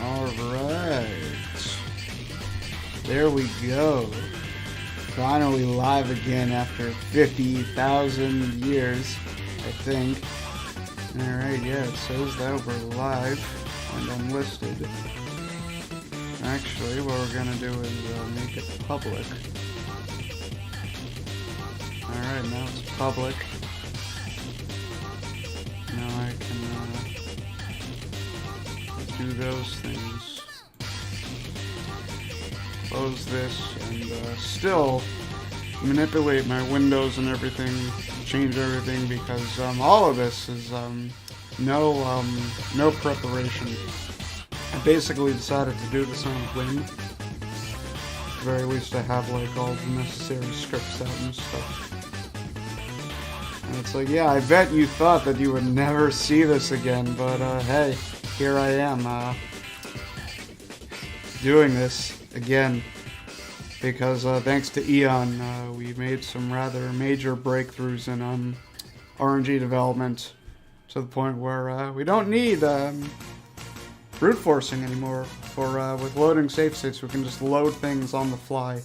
Alright. There we go. Finally live again after 50,000 years, I think. Alright, yeah, it says that we're live and unlisted. Actually, what we're gonna do is make it public. Alright, now it's public. Now I can do those things. Close this and still manipulate my windows and everything, change everything, because all of this is no preparation. I basically decided to do this on a whim. At the very least I have like all the necessary scripts out and stuff. And it's like, yeah, I bet you thought that you would never see this again, but hey, here I am, doing this again. Because thanks to Eon, we made some rather major breakthroughs in RNG development, to the point where we don't need brute forcing anymore. For with loading save states, we can just load things on the fly.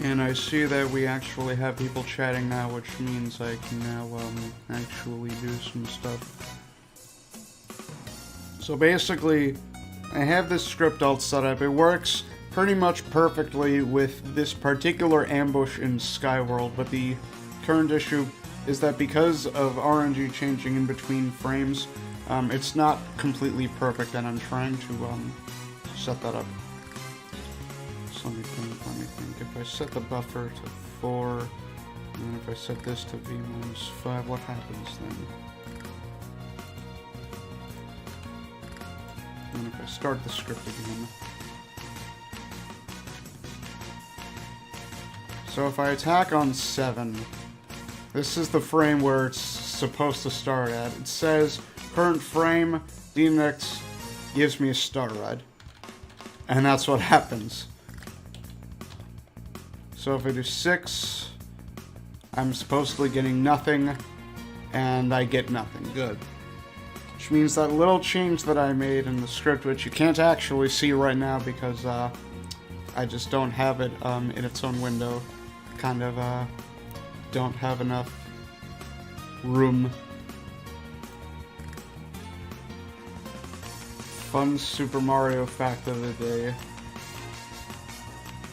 And I see that we actually have people chatting now, which means I can now actually do some stuff. So basically, I have this script all set up. It works pretty much perfectly with this particular ambush in Skyworld, but the current issue is that because of RNG changing in between frames, it's not completely perfect, and I'm trying to set that up. Let me think. If I set the buffer to 4, and then if I set this to v-5, what happens then? And if I start the script again. So if I attack on 7, this is the frame where it's supposed to start at. It says, current frame, dmx gives me a star ride. And that's what happens. So if I do 6, I'm supposedly getting nothing, and I get nothing. Good. Which means that little change that I made in the script, which you can't actually see right now because I just don't have it in its own window. Kind of don't have enough room. Fun Super Mario fact of the day.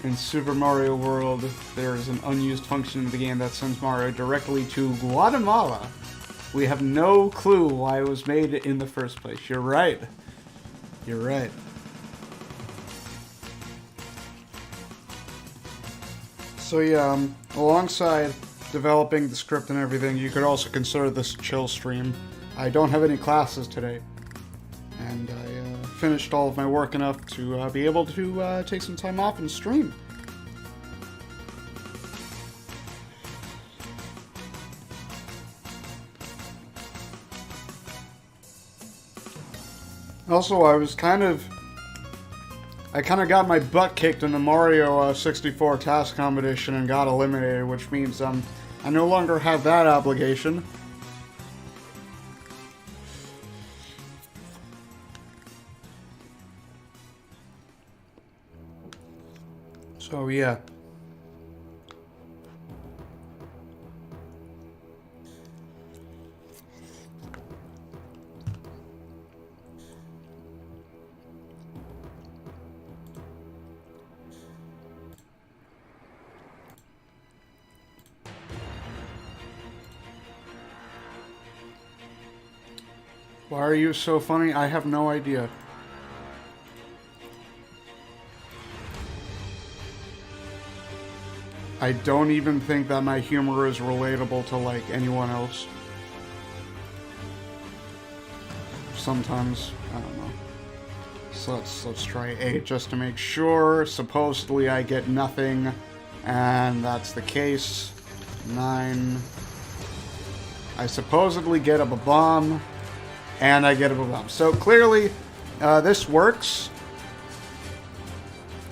In Super Mario World, there is an unused function in the game that sends Mario directly to Guatemala. We have no clue why it was made in the first place. You're right. You're right. So yeah, alongside developing the script and everything, you could also consider this a chill stream. I don't have any classes today, and I finished all of my work enough to be able to take some time off and stream. Also, I kind of got my butt kicked in the Mario 64 task competition and got eliminated, which means I no longer have that obligation. So yeah. Why are you so funny? I have no idea. I don't even think that my humor is relatable to, like, anyone else. Sometimes, I don't know. So let's try 8 just to make sure. Supposedly I get nothing, and that's the case. 9. I supposedly get a bomb, and I get a bomb. So clearly, this works,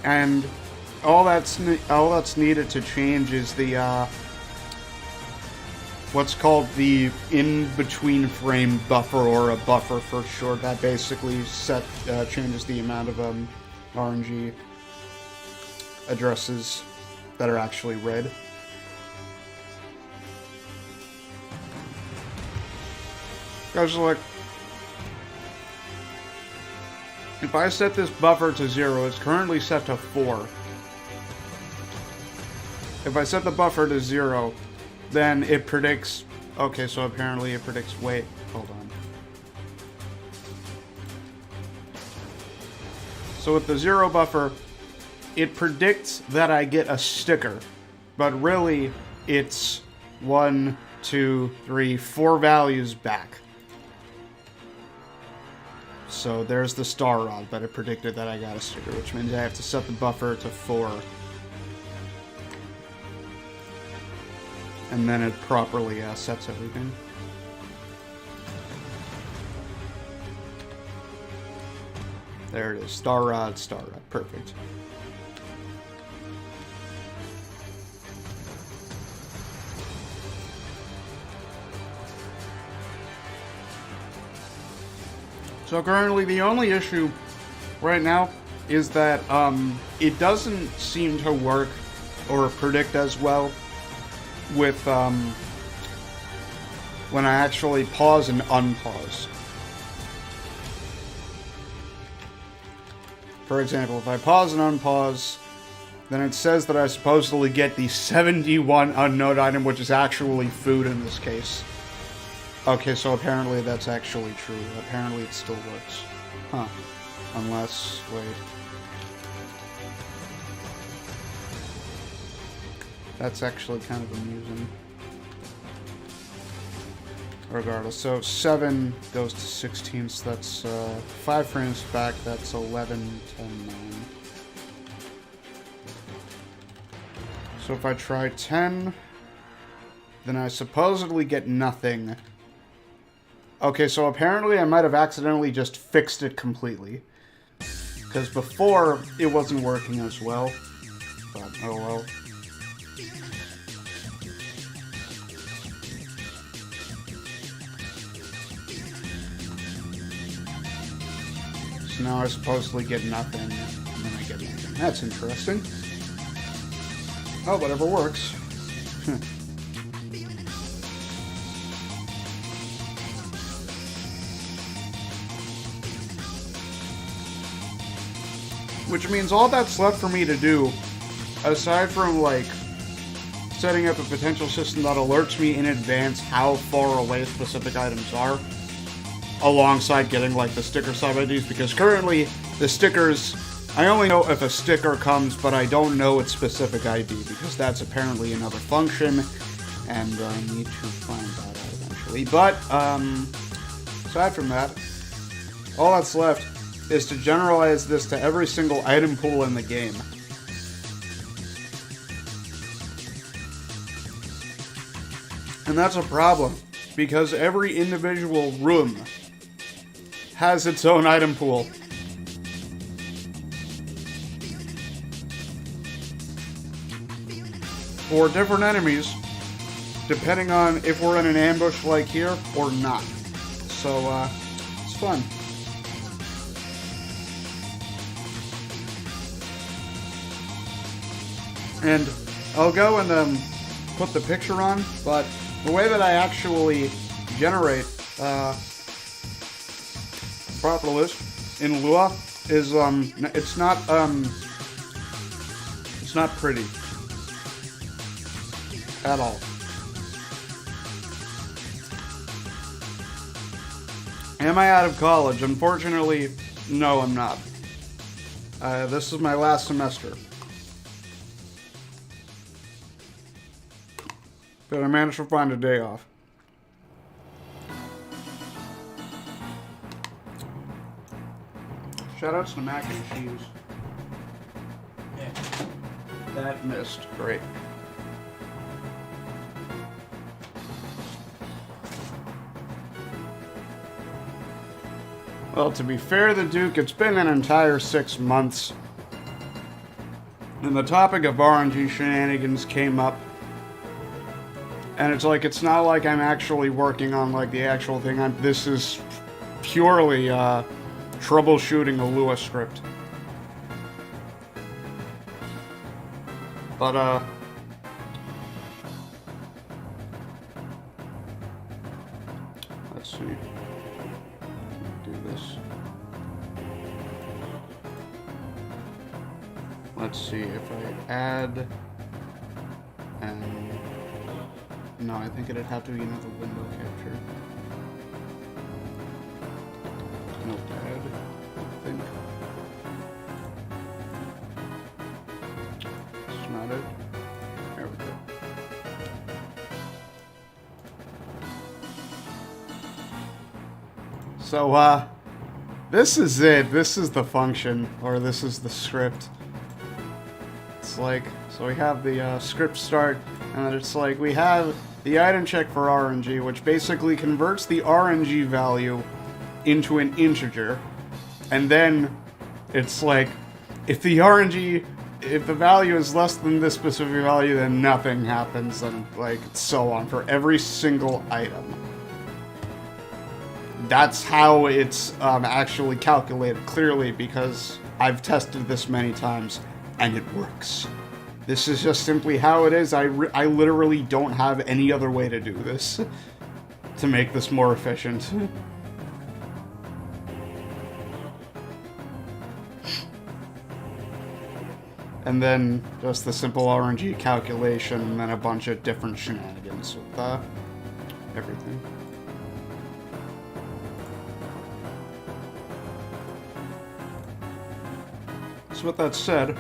and all that's needed to change is the what's called the in-between frame buffer, or a buffer for short. That basically changes the amount of RNG addresses that are actually read. Guys, look, if I set this buffer to 0, it's currently set to 4. If I set the buffer to 0, then it predicts... Okay, so apparently it predicts... Wait, hold on. So with the 0 buffer, it predicts that I get a sticker. But really, it's 1, 2, 3, 4 values back. So there's the star rod, but it predicted that I got a sticker, which means I have to set the buffer to 4. And then it properly sets everything. There it is. Star rod, star rod. Perfect. So currently the only issue right now is that it doesn't seem to work or predict as well with when I actually pause and unpause. For example, if I pause and unpause, then it says that I supposedly get the 71 unknown item, which is actually food in this case. Okay, so apparently that's actually true. Apparently it still works. Huh. Unless... wait. That's actually kind of amusing. Regardless, so 7 goes to 16, so that's 5 frames back, that's 11, 10, 9. So if I try 10, then I supposedly get nothing. Okay, so apparently I might have accidentally just fixed it completely. Because before, it wasn't working as well. But, oh well. So now I supposedly get nothing, and then I get nothing. That's interesting. Oh, whatever works. Which means all that's left for me to do, aside from, like, setting up a potential system that alerts me in advance how far away specific items are, alongside getting, like, the sticker sub-IDs, because currently, the stickers, I only know if a sticker comes, but I don't know its specific ID, because that's apparently another function, and I need to find that out eventually. But, aside from that, all that's left is to generalize this to every single item pool in the game. And that's a problem, because every individual room has its own item pool. For different enemies, depending on if we're in an ambush like here or not. So, it's fun. And I'll go and put the picture on, but the way that I actually generate proper list in Lua is it's not pretty at all. Am I out of college? Unfortunately, no, I'm not. This is my last semester. But I managed to find a day off. Shoutouts to mac and cheese. Yeah. That missed. Great. Well, to be fair to Duke, it's been an entire 6 months. and the topic of RNG shenanigans came up. And it's like, it's not like I'm actually working on, like, the actual thing. This is purely, troubleshooting a Lua script. But, let's see. Do this. Let's see if I add, and no, I think it'd have to be another window capture. Notepad, I think. It's not it. There we go. So, this is it. This is the function, or this is the script. It's like, so we have the script start, and then it's like we have the item check for RNG, which basically converts the RNG value into an integer, and then it's like, if the value is less than this specific value, then nothing happens, and like, so on for every single item. That's how it's actually calculated, clearly, because I've tested this many times, and it works. This is just simply how it is. I literally don't have any other way to do this to make this more efficient. And then just the simple RNG calculation, and then a bunch of different shenanigans with everything. So with that said,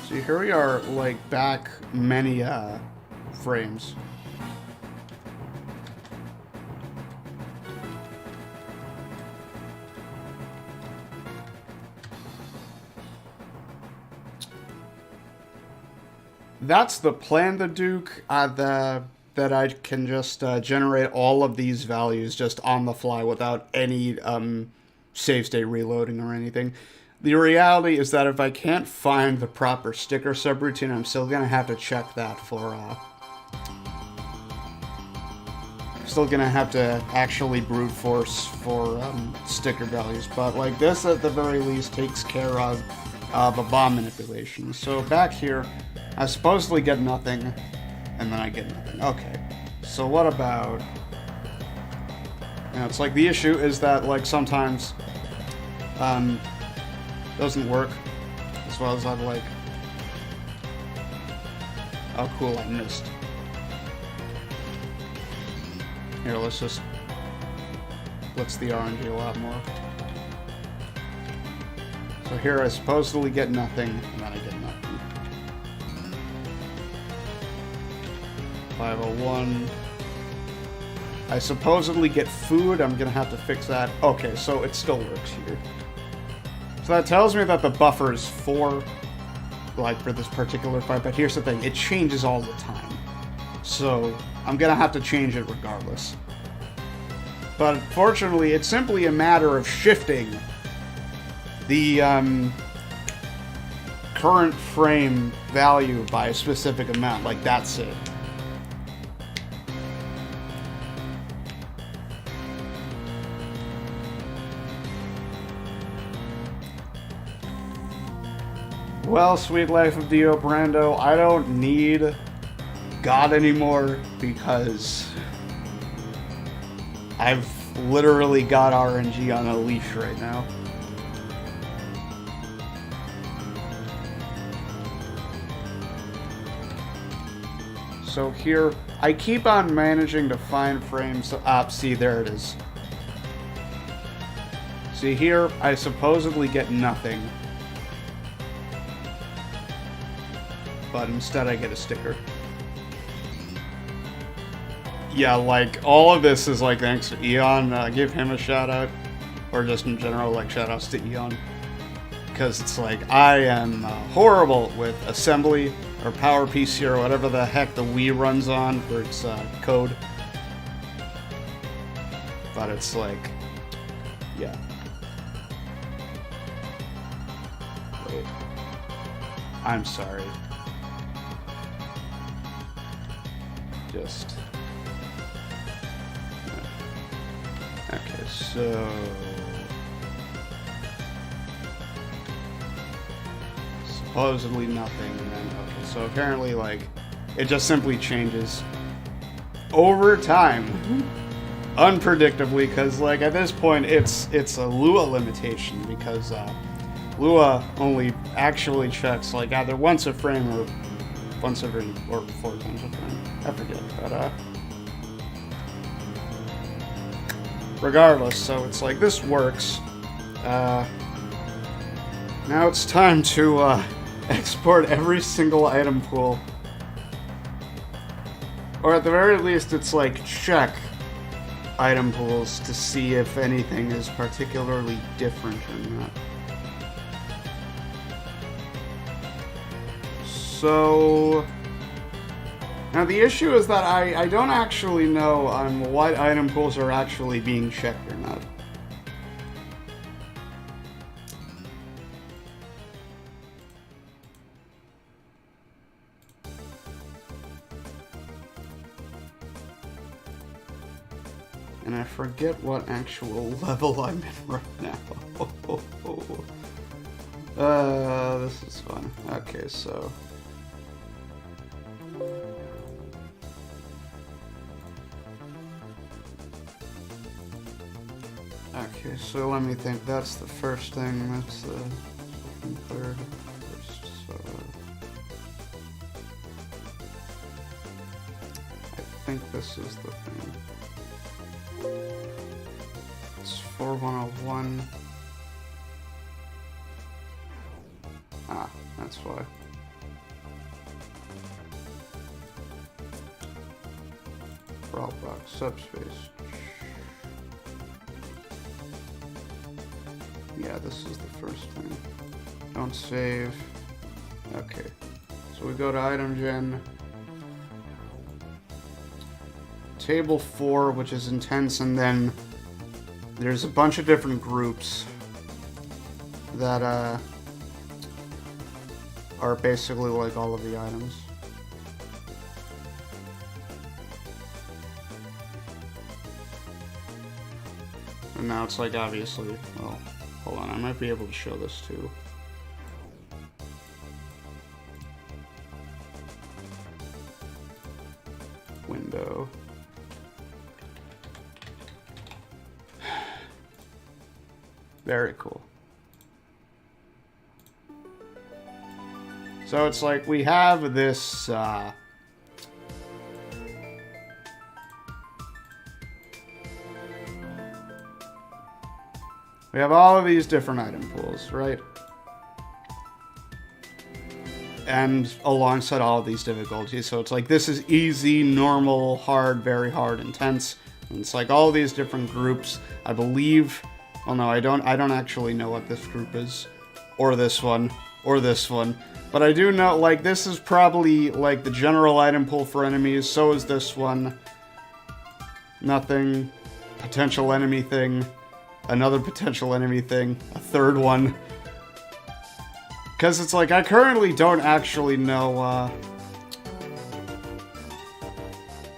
see, here we are, like, back many, frames. That's the plan, the Duke, that I can just generate all of these values just on the fly without any save state reloading or anything. The reality is that if I can't find the proper sticker subroutine, I'm still gonna have to check that for still gonna have to actually brute force for sticker values. But like this, at the very least, takes care of the bomb manipulation. So back here, I supposedly get nothing, and then I get nothing. Okay, so what about... You know, it's like the issue is that, like, sometimes doesn't work as well as I'd like. Oh cool, I missed. Here, let's just blitz the RNG a lot more. So here I supposedly get nothing, and then I get nothing. 501. I supposedly get food. I'm gonna have to fix that. Okay, so it still works here. So that tells me that the buffer is 4, like, for this particular fight, but here's the thing, it changes all the time. So I'm gonna have to change it regardless. But fortunately, it's simply a matter of shifting the current frame value by a specific amount. Like, that's it. Well, sweet life of Dio Brando, I don't need God anymore because I've literally got RNG on a leash right now. So here, I keep on managing to find frames. See, there it is. See here, I supposedly get nothing. But instead I get a sticker. Yeah, like, all of this is, like, thanks to Eon. Give him a shout-out. Or just in general, like, shout-outs to Eon. Because it's like, I am horrible with assembly, or PowerPC, or whatever the heck the Wii runs on for its code. But it's like, Yeah. Wait. I'm sorry. Just... Okay, so... Supposedly nothing, and then, okay, so apparently, like, it just simply changes over time. Unpredictably, because, like, at this point, it's a Lua limitation, because, Lua only actually checks, like, either once a frame or once every, or 4 times a frame. I forget, but, regardless, so it's like, this works. Now it's time to, export every single item pool. Or at the very least, it's like, check item pools to see if anything is particularly different or not. So... Now the issue is that I don't actually know what item pools are actually being checked or not. And I forget what actual level I'm in right now. This is fun. Okay, so... Okay, so let me think. That's the first thing. That's the second, third, first. So I think this is the thing. It's 4101. Ah, that's why. Brawl box, subspace. Yeah, this is the first thing. Don't save. Okay. So we go to item gen. Table 4, which is intense, and then there's a bunch of different groups that are basically like all of the items. And now it's like obviously, well, hold on, I might be able to show this too. Window. Very cool. So it's like we have this, we have all of these different item pools, right? And alongside all of these difficulties, so it's like this is easy, normal, hard, very hard, intense. And it's like all these different groups. I believe, well, no, I don't actually know what this group is, or this one, or this one. But I do know, like, this is probably like the general item pool for enemies. So is this one. Nothing. Potential enemy thing. Another potential enemy thing. A third one. Because it's like, I currently don't actually know,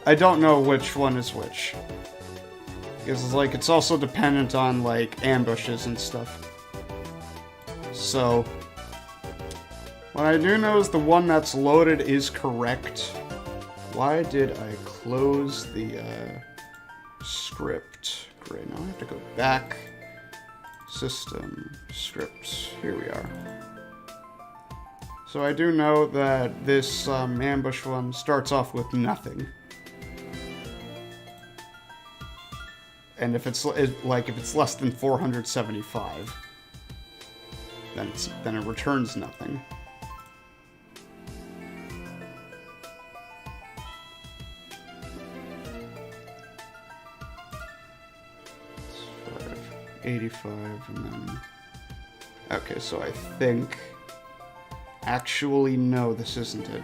I don't know which one is which. Because it's like, it's also dependent on, like, ambushes and stuff. So, what I do know is the one that's loaded is correct. Why did I close the, script? Great, now I have to go back. System, scripts, here we are. So I do know that this ambush one starts off with nothing. And if it's if it's less than 475, then it returns nothing. It's 585 and then okay, so I think actually, no, this isn't it.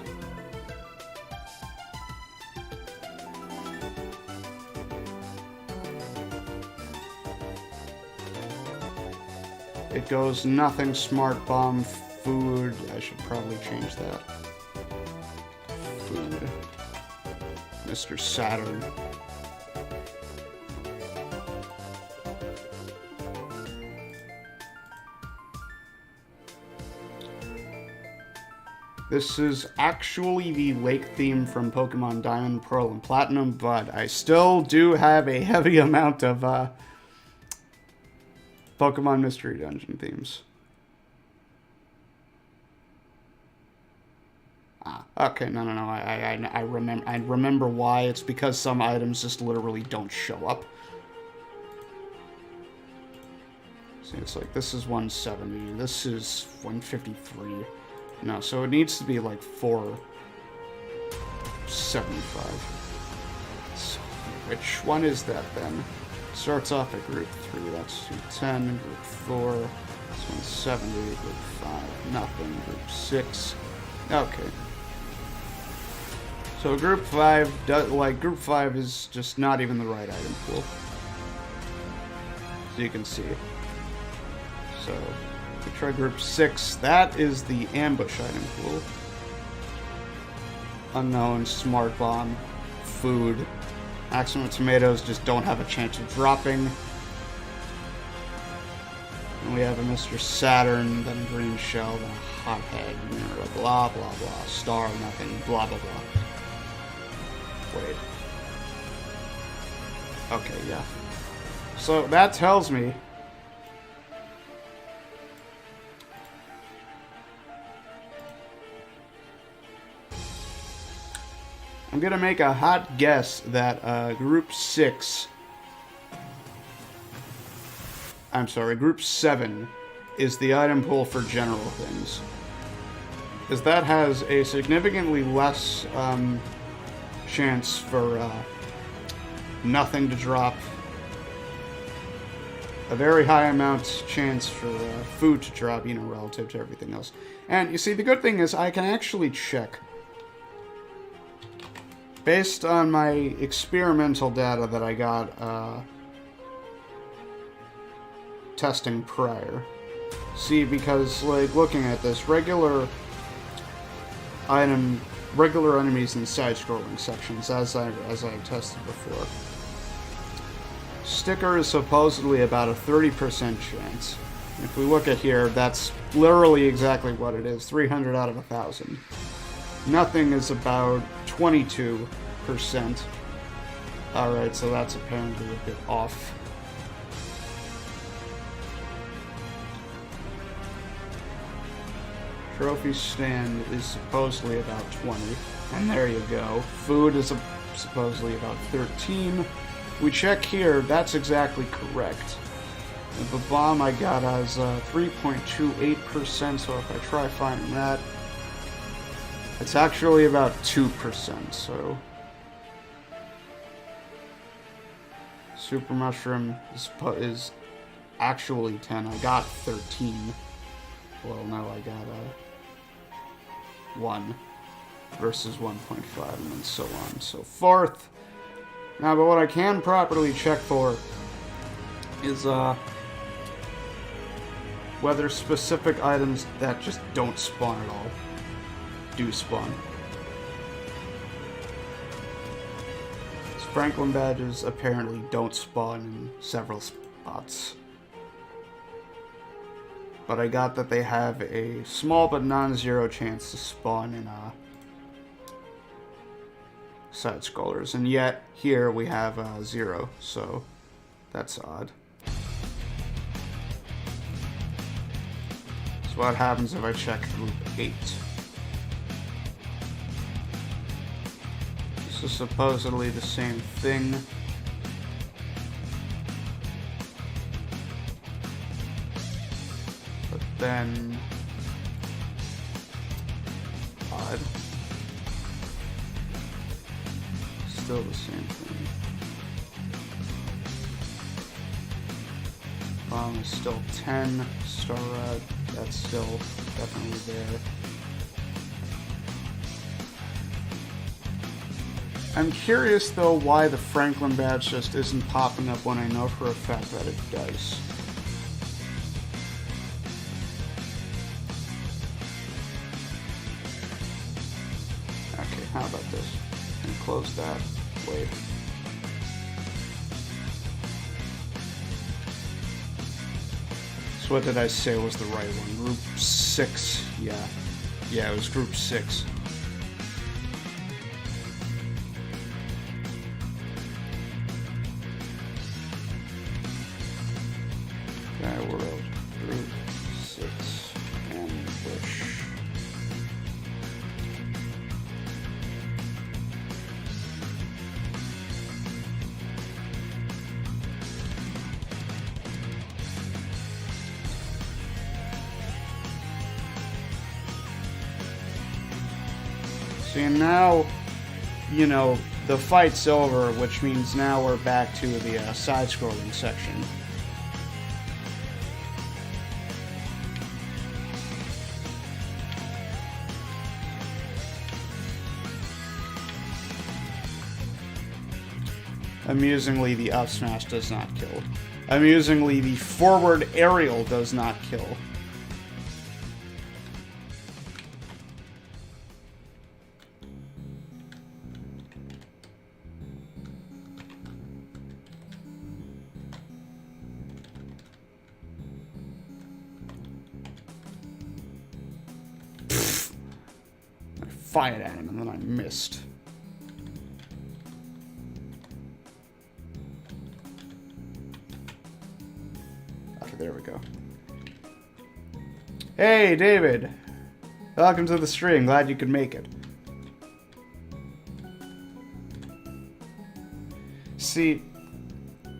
it goes nothing, smart bomb, food. I should probably change that. Food. Mr. Saturn. This is actually the lake theme from Pokemon Diamond, Pearl, and Platinum, but I still do have a heavy amount of Pokemon Mystery Dungeon themes. Okay, no. I remember why. It's because some items just literally don't show up. See, it's like, this is 170, this is 153. No, so it needs to be like 475. So which one is that then? Starts off at group 3, that's 210, group 4, that's 170, group 5, nothing, group 6. Okay. So group 5, group 5 is just not even the right item pool. So you can see. So we try group 6. That is the ambush item pool. Unknown, smart bomb, food. Maximum tomatoes just don't have a chance of dropping. And we have a Mr. Saturn, then a green shell, then a hothead, blah blah blah, star, nothing, blah blah blah. Wait. Okay, yeah. So that tells me I'm gonna make a hot guess that group 6, I'm sorry, group 7 is the item pool for general things. Because that has a significantly less chance for nothing to drop. A very high amount chance for food to drop, you know, relative to everything else. And you see, the good thing is I can actually check. Based on my experimental data that I got testing prior. See, because, like, looking at this, regular enemies in side-scrolling sections, as I tested before. Sticker is supposedly about a 30% chance. If we look at here, that's literally exactly what it is, 300 out of 1,000. Nothing is about 22%. Alright, so that's apparently a bit off. Trophy stand is supposedly about 20. And there you go. Food is supposedly about 13. We check here, that's exactly correct. And the bomb I got as 3.28%, so if I try finding that, it's actually about 2%, so... Super Mushroom is actually 10. I got 13. Well, no, I got 1 versus 1.5, and then so on and so forth. Now, but what I can properly check for is whether specific items that just don't spawn at all do spawn. Franklin badges apparently don't spawn in several spots. But I got that they have a small but non-zero chance to spawn in side-scrollers, and yet here we have 0, so that's odd. So what happens if I check group 8? This is supposedly the same thing. But then... odd. Still the same thing. Bomb is still 10. Star Rod, that's still definitely there. I'm curious, though, why the Franklin badge just isn't popping up when I know for a fact that it does. How about this? And close that. Wait. So what did I say was the right one? Group 6. Yeah. Yeah, it was group 6. Sky World. Group 6. Ambush. See, and now, you know, the fight's over, which means now we're back to the side-scrolling section. Amusingly, the up smash does not kill. Amusingly, the forward aerial does not kill. Fired at him and then I missed. Okay, there we go. Hey, David. Welcome to the stream. Glad you could make it. See,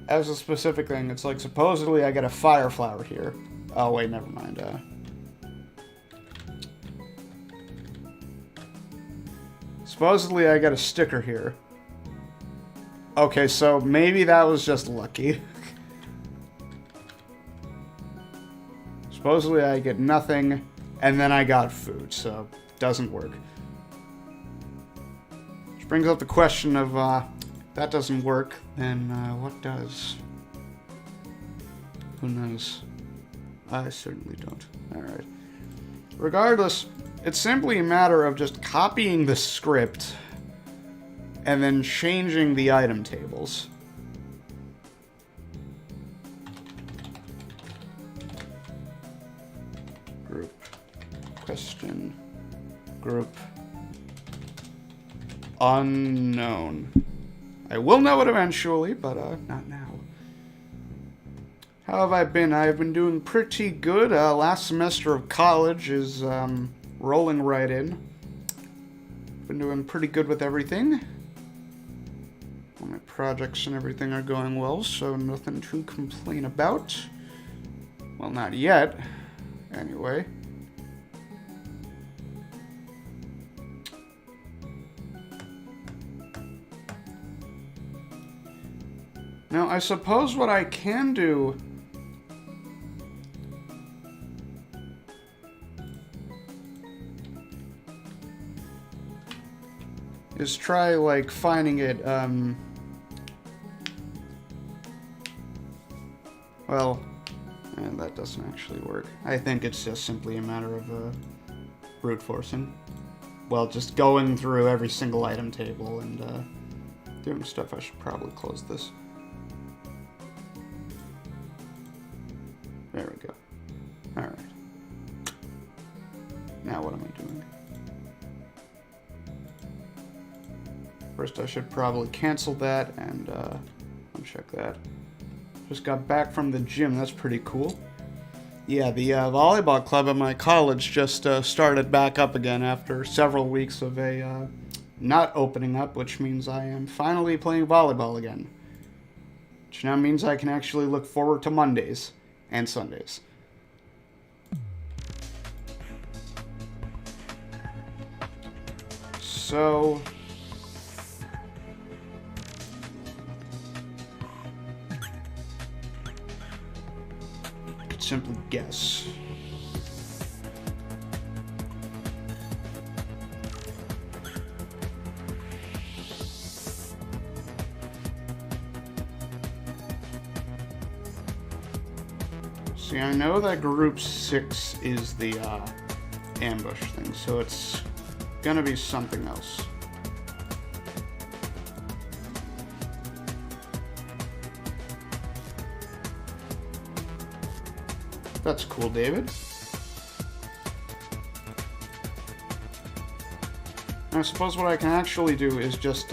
as a specific thing, it's like supposedly I get a fire flower here. Oh, wait, never mind. Supposedly I got a sticker here. Okay, so maybe that was just lucky. Supposedly I get nothing, and then I got food, so it doesn't work. Which brings up the question of, if that doesn't work, then what does? Who knows? I certainly don't. Alright. Regardless, it's simply a matter of just copying the script and then changing the item tables. Group. Question. Group. Unknown. I will know it eventually, but not now. How have I been? I've been doing pretty good. Last semester of college is rolling right in. Been doing pretty good with everything. All my projects and everything are going well, so nothing to complain about. Well, not yet. Anyway. Now, I suppose what I can do is try, like, finding it, well, that doesn't actually work. I think it's just simply a matter of, brute forcing. Well, just going through every single item table and, doing stuff. I should probably close this. There we go. Alright. Now what am I doing? First, I should probably cancel that and uncheck that. Just got back from the gym. That's pretty cool. Yeah, the volleyball club at my college just started back up again after several weeks of a not opening up, which means I am finally playing volleyball again. Which now means I can actually look forward to Mondays and Sundays. So simply guess. See, I know that group 6 is the ambush thing, so it's gonna be something else. That's cool, David. I suppose what I can actually do is just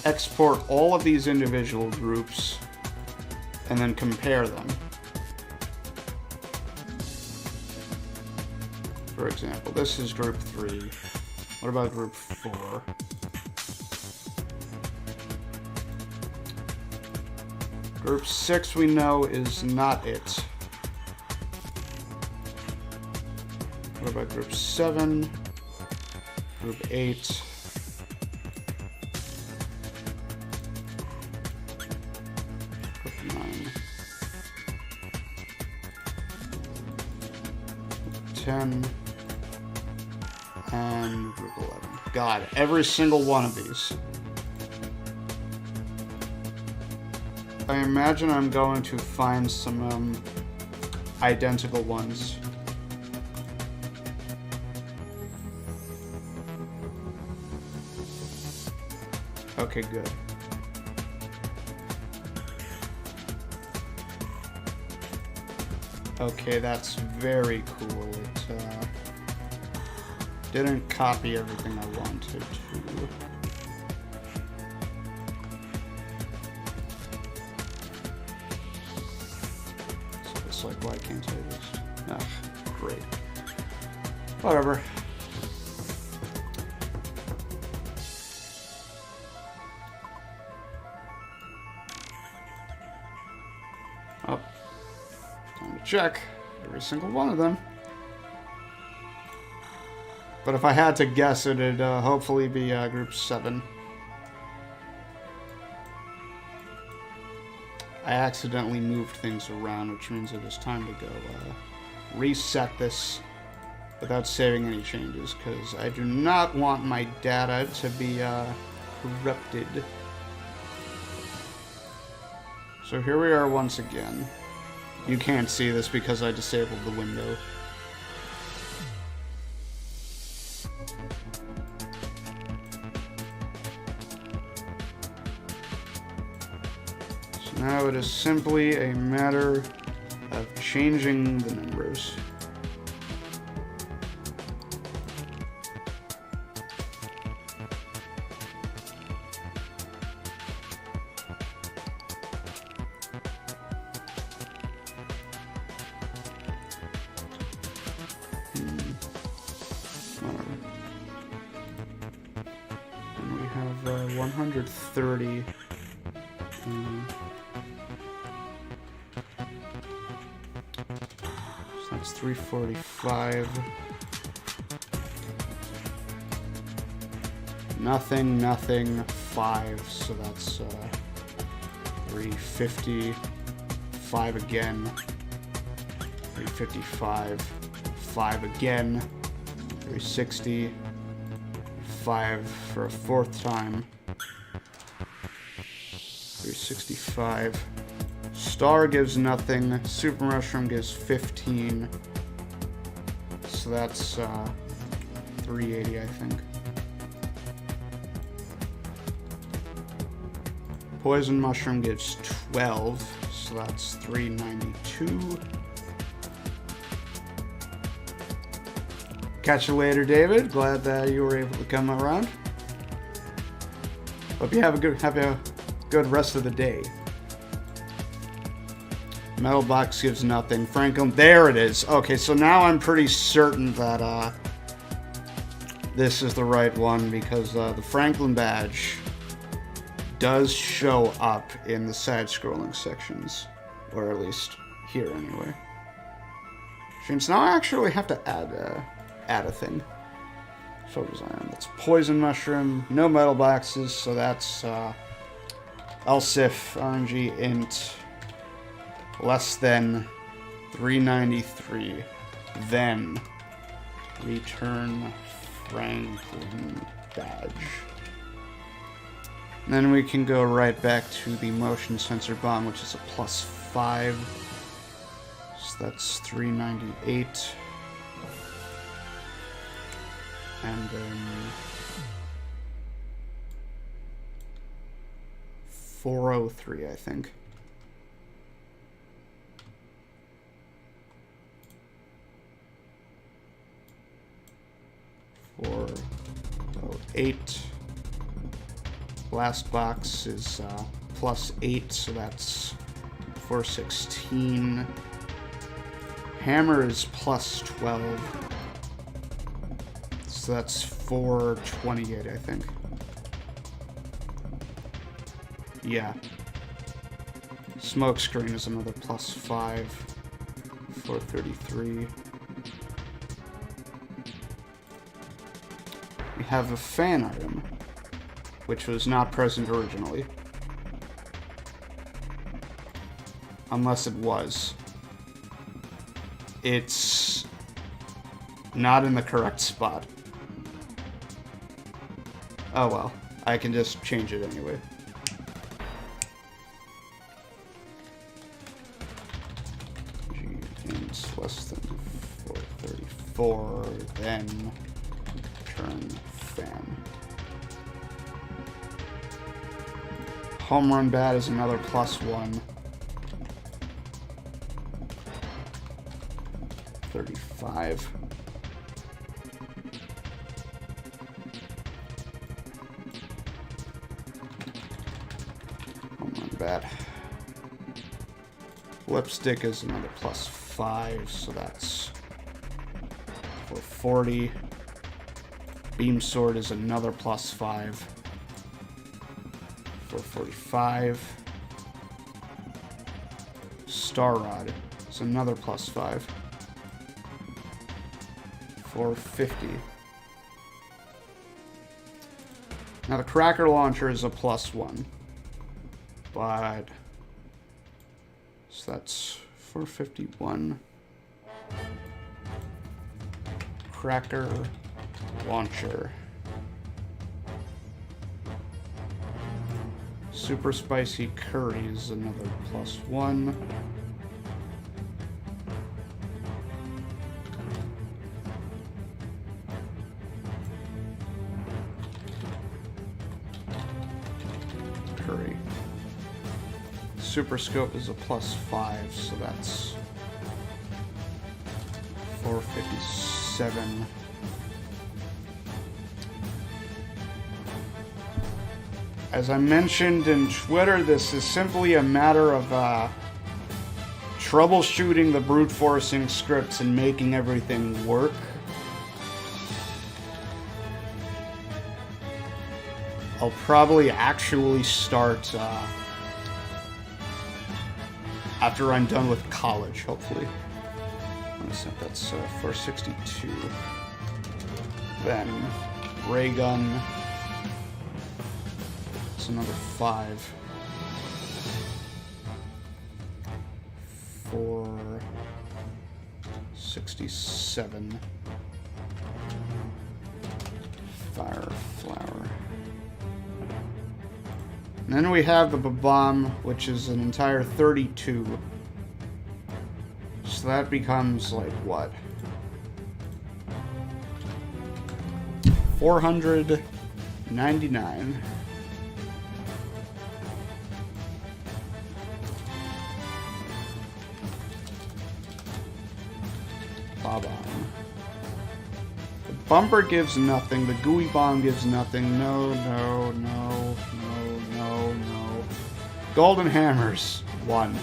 export all of these individual groups and then compare them. For example, this is group 3. What about group 4? Group 6 we know is not it. What about group 7? Group 8. Group 9. 10. And group 11. God, every single one of these. I imagine I'm going to find some identical ones. Okay, good. Okay, that's very cool. It didn't copy everything I wanted to. So it's like, why can't I just... Ah, great. Whatever. Oh. Time to check every single one of them. But if I had to guess, it'd hopefully be group 7. I accidentally moved things around, which means it is time to go reset this without saving any changes, because I do not want my data to be corrupted. So here we are once again. You can't see this because I disabled the window. Now it is simply a matter of changing the numbers. And we have 130. That's 345. Nothing, nothing, 5. So that's 350. 5 again. 355. 5 again. 360. 5 for a 4th time. 365. Star gives nothing. Super Mushroom gives 15. So that's 380, I think. Poison Mushroom gives 12. So that's 392. Catch you later, David. Glad that you were able to come around. Hope you have a good rest of the day. Metal Box gives nothing. Franklin, there it is. Okay, so now I'm pretty certain that this is the right one, because the Franklin badge does show up in the side-scrolling sections, or at least here anyway. Which means now I actually have to add a thing. So design. That's Poison Mushroom. No Metal Boxes, so that's LSIF RNG int. Less than 393. Then return Franklin badge. And then we can go right back to the motion sensor bomb, which is a +5. So that's 398. And then 403, I think. 4, 8. Last box is plus 8, so that's 416. Hammer is plus 12. So that's 428, I think. Yeah. Smokescreen is another plus 5. 433. We have a fan item, which was not present originally. Unless it was. It's not in the correct spot. Oh well, I can just change it anyway. It's less than 434, then turn fan. Home run bat is another plus 1. 35. Home run bat. Lipstick is another plus 5, so that's 440. Beam sword is another plus 5. 445. Star rod is another plus 5. 450. Now the cracker launcher is a plus 1. But so that's 451. Cracker launcher. Super spicy curry is another plus 1. Curry. Super scope is a plus 5, so that's 457. As I mentioned in Twitter, this is simply a matter of troubleshooting the brute forcing scripts and making everything work. I'll probably actually start after I'm done with college, hopefully. That's 462. Then ray gun. It's another 5. 467. Fire flower. And then we have the bomb, which is an entire 32. So that becomes like what? 499. Bomb. The bumper gives nothing. The gooey bomb gives nothing. No. Golden hammers. 1.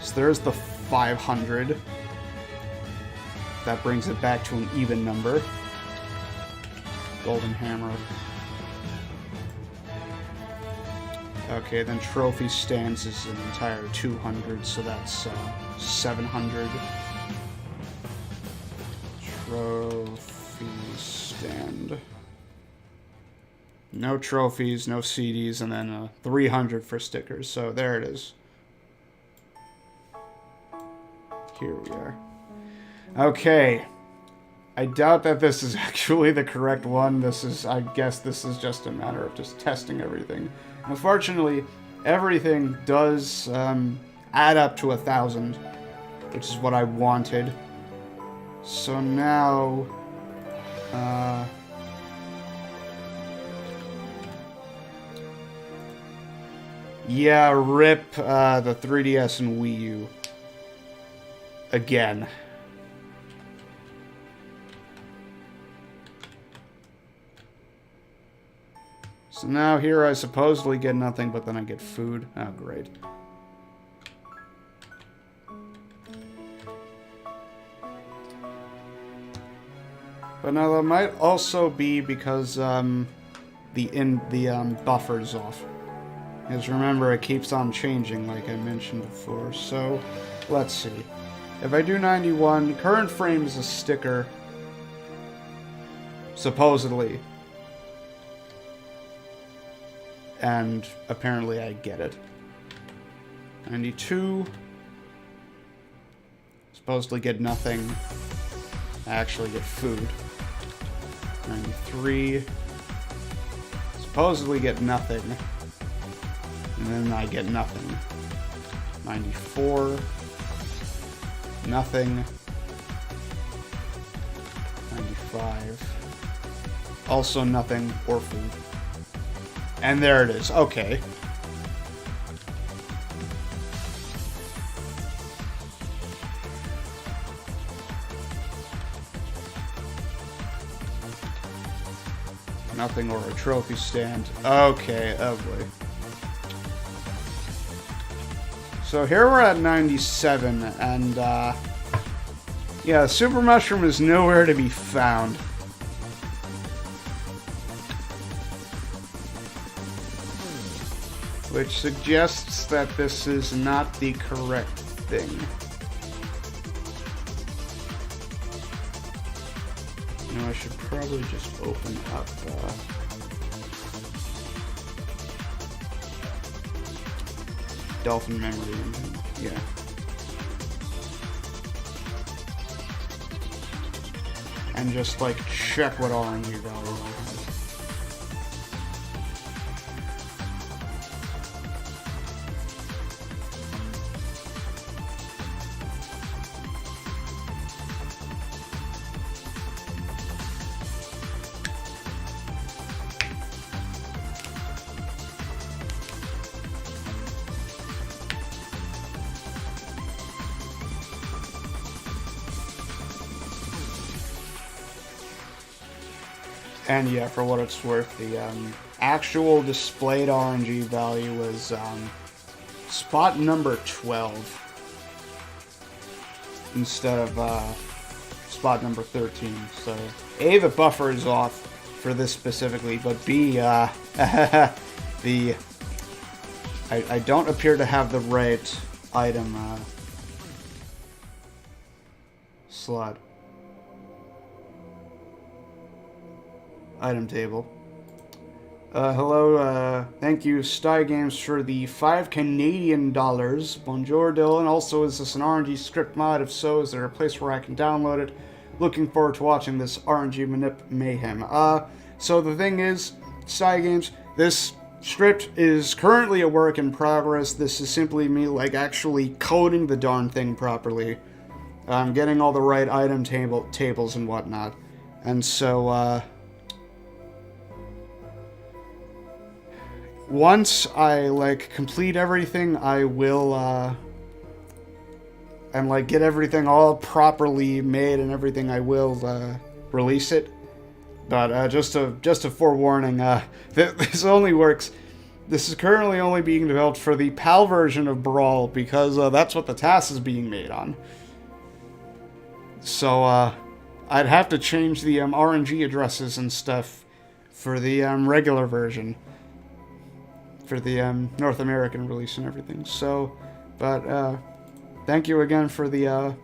So there's the 500. That brings it back to an even number. Golden hammer. Okay, then trophy stands is an entire 200, so that's 700. Trophy stand. No trophies, no CDs, and then 300 for stickers. So there it is. Here we are. Okay. I doubt that this is actually the correct one. I guess this is just a matter of just testing everything. Unfortunately, everything does add up to 1,000, which is what I wanted. So now, yeah, rip the 3DS and Wii U. Again. So now here I supposedly get nothing, but then I get food. Oh, great. But now that might also be because the buffer's off. Because remember, it keeps on changing, like I mentioned before. So, let's see. If I do 91, current frame is a sticker. Supposedly. And apparently I get it. 92. Supposedly get nothing. I actually get food. 93. Supposedly get nothing. And then I get nothing. 94. Nothing. 95. Also nothing or food. And there it is. Okay. Nothing or a trophy stand. Okay, oh boy. So here we're at 97, and yeah, Super Mushroom is nowhere to be found. Which suggests that this is not the correct thing. You know, I should probably just open up Dolphin Memory Engine. Yeah. And just like check what RNG value I have. And yeah, for what it's worth, the actual displayed RNG value was spot number 12 instead of spot number 13. So A, the buffer is off for this specifically, but B, I don't appear to have the right item slot. Item table. Hello, thank you, Sty Games, for the $5 Canadian. Bonjour, Dylan. Also, is this an RNG script mod? If so, is there a place where I can download it? Looking forward to watching this RNG manip mayhem. So the thing is, Sty Games, this script is currently a work in progress. This is simply me, like, actually coding the darn thing properly. Getting all the right item tables and whatnot. And so, once I, like, complete everything, I will, and, like, get everything all properly made and everything, I will, release it. But, just a forewarning, this only works. This is currently only being developed for the PAL version of Brawl, because, that's what the TAS is being made on. So, I'd have to change the, RNG addresses and stuff for the, regular version. For the North American release and everything. So, but thank you again for the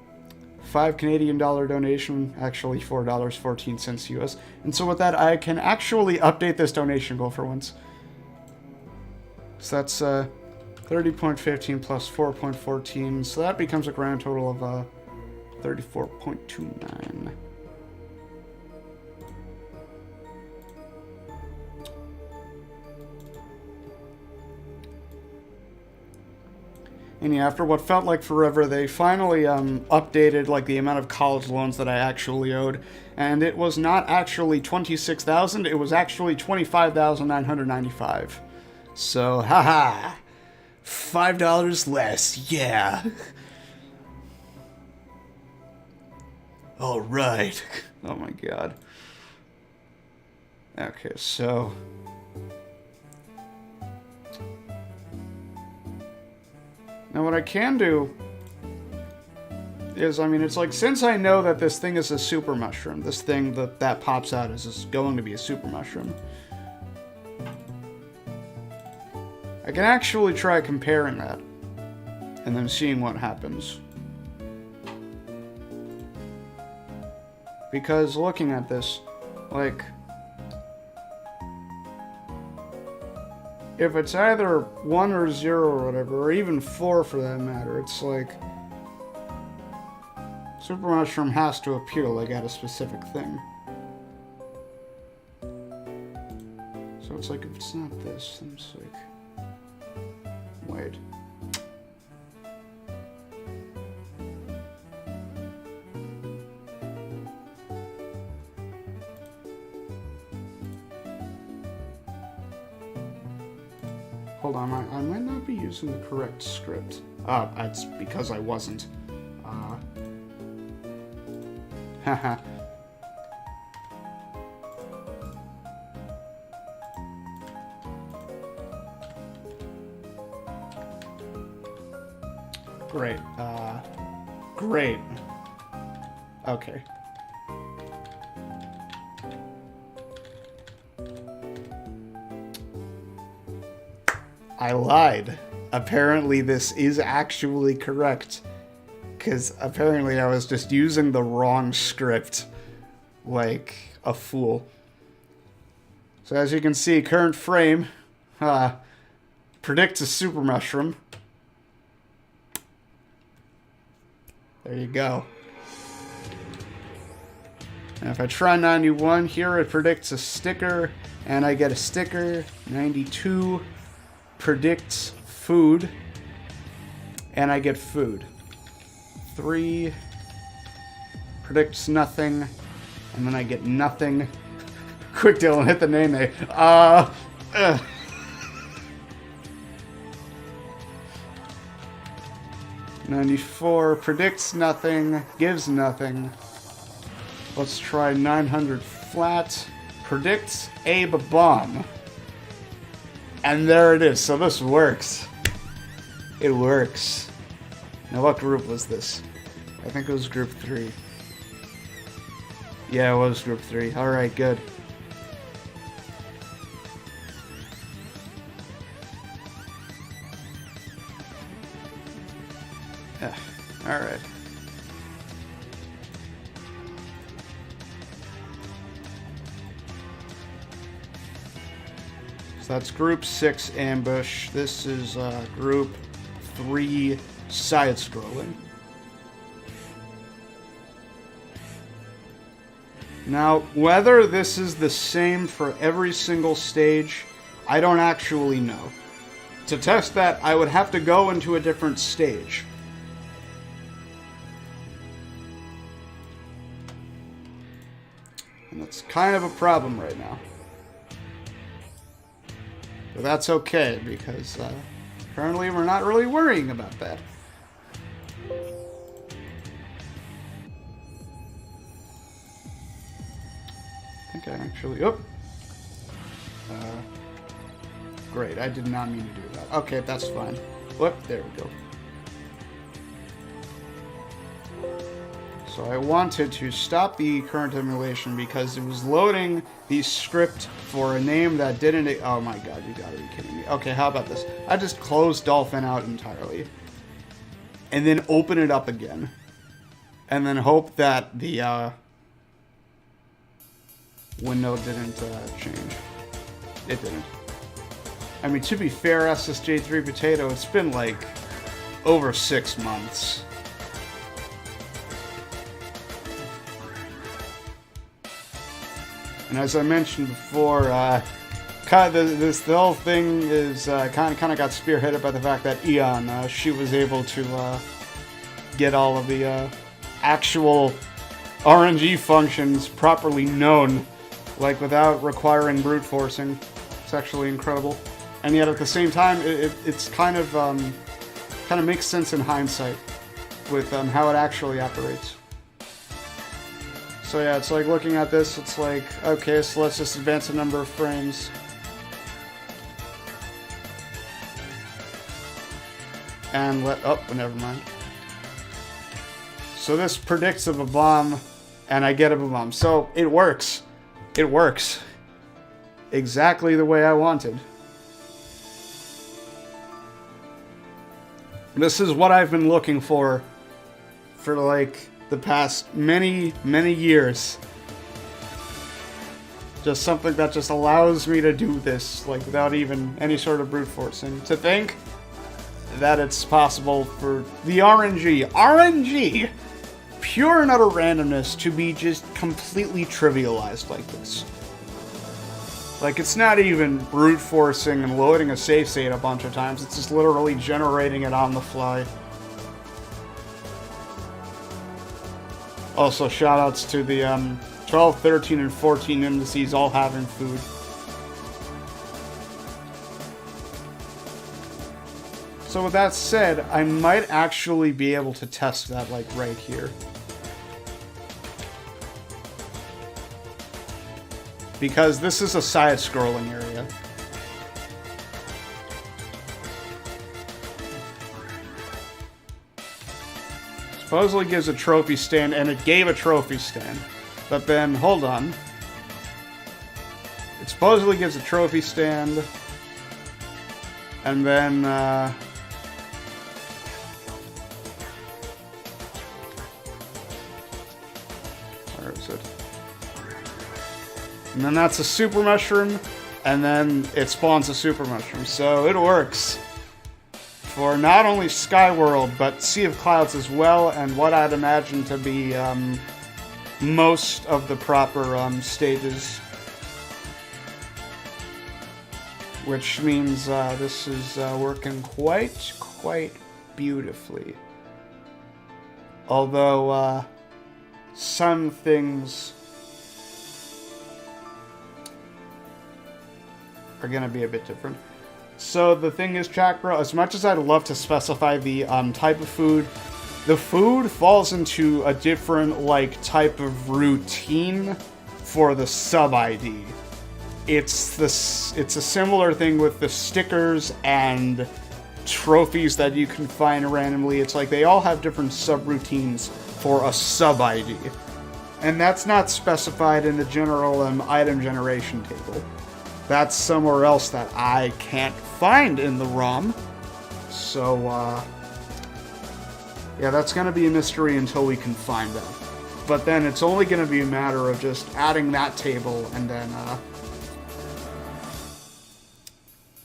$5 Canadian donation, actually $4.14 US. And so with that, I can actually update this donation goal for once. So that's 30.15 plus 4.14, so that becomes a grand total of 34.29. And yeah, after what felt like forever, they finally updated like the amount of college loans that I actually owed, and it was not actually $26,000; it was actually $25,995. So, haha, $5 less, yeah. All right. Oh my god. Okay, so Now what I can do is, I mean, it's like, since I know that this thing is a super mushroom, this thing that pops out is going to be a super mushroom, I can actually try comparing that and then seeing what happens. Because looking at this, like, if it's either 1 or 0 or whatever, or even 4 for that matter, it's like, super mushroom has to appear like at a specific thing. So it's like, if it's not this, then it's like, wait. Hold on, I might not be using the correct script. It's because I wasn't. Haha. Great. Great. Okay. I lied. Apparently this is actually correct. Because apparently I was just using the wrong script. Like a fool. So as you can see, current frame predicts a super mushroom. There you go. And if I try 91, here it predicts a sticker, and I get a sticker. 92 predicts food, and I get food. 3 predicts nothing, and then I get nothing. Quick, Dylan, hit the name. 94 predicts nothing, gives nothing. Let's try 900 flat. Predicts Abe a bomb. And there it is. So this works. It works. Now what group was this? I think it was group 3. Yeah, it was group 3. Alright, good. Alright. So that's group 6 ambush. This is group 3 side-scrolling. Now, whether this is the same for every single stage, I don't actually know. To test that, I would have to go into a different stage. And that's kind of a problem right now. But that's okay, because currently we're not really worrying about that. I think I actually... Oh! Great, I did not mean to do that. Okay, that's fine. Whoop, there we go. So I wanted to stop the current emulation because it was loading the script for a name that didn't... Oh my god, you gotta be kidding me. Okay, how about this? I just close Dolphin out entirely. And then open it up again. And then hope that the window didn't change. It didn't. I mean, to be fair, SSJ3 Potato, it's been like over 6 months. And as I mentioned before, the whole thing is kind of got spearheaded by the fact that Eon, she was able to get all of the actual RNG functions properly known, like without requiring brute forcing. It's actually incredible, and yet at the same time, it's kind of makes sense in hindsight with how it actually operates. So yeah, it's like looking at this, it's like, okay, so let's just advance a number of frames. and oh, never mind. So this predicts of a bomb, and I get a bomb. So it works. It works. Exactly the way I wanted. This is what I've been looking for like the past many, many years. Just something that just allows me to do this, like, without even any sort of brute forcing. To think that it's possible for the RNG, pure and utter randomness, to be just completely trivialized like this. Like, it's not even brute forcing and loading a save state a bunch of times, it's just literally generating it on the fly. Also, shoutouts to the 12, 13, and 14 indices all having food. So with that said, I might actually be able to test that, like, right here. Because this is a side-scrolling area. Supposedly gives a trophy stand, and it gave a trophy stand. But then, hold on. It supposedly gives a trophy stand. And then, where is it? And then that's a super mushroom, and then it spawns a super mushroom. So it works for not only Skyworld, but Sea of Clouds as well, and what I'd imagine to be most of the proper stages. Which means this is working quite beautifully. Although some things are gonna be a bit different. So the thing is, Chakra, as much as I'd love to specify the type of food, the food falls into a different, like, type of routine for the sub-ID. It's a similar thing with the stickers and trophies that you can find randomly. It's like they all have different subroutines for a sub-ID. And that's not specified in the general item generation table. That's somewhere else that I can't find in the ROM. So, yeah, that's going to be a mystery until we can find out. But then it's only going to be a matter of just adding that table and then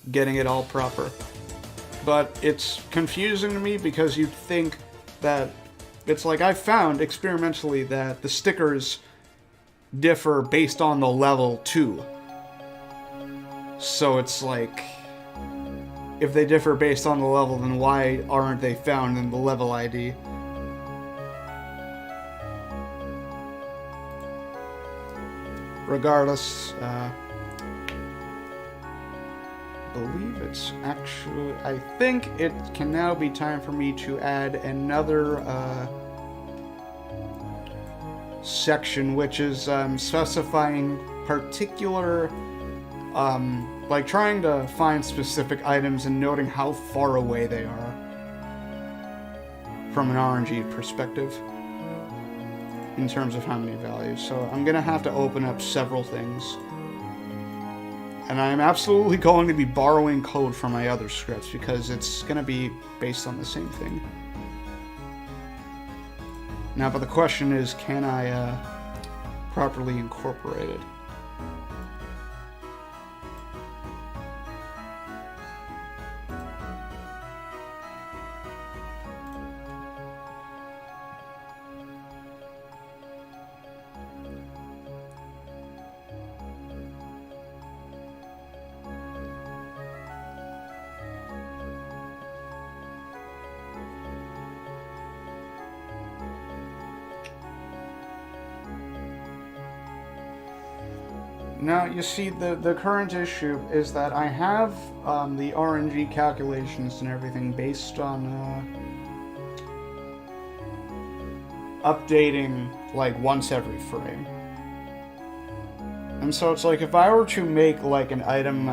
getting it all proper. But it's confusing to me because you'd think that it's like I found experimentally that the stickers differ based on the level too. So it's like, if they differ based on the level, then why aren't they found in the level ID? Regardless, I believe it's actually, I think it can now be time for me to add another section, which is specifying particular, like trying to find specific items and noting how far away they are from an RNG perspective in terms of how many values. So I'm gonna have to open up several things, and I'm absolutely going to be borrowing code from my other scripts because it's gonna be based on the same thing. Now, but the question is, can I properly incorporate it? Now, you see, the current issue is that I have the RNG calculations and everything based on updating, like, once every frame. And so it's like, if I were to make, like, an item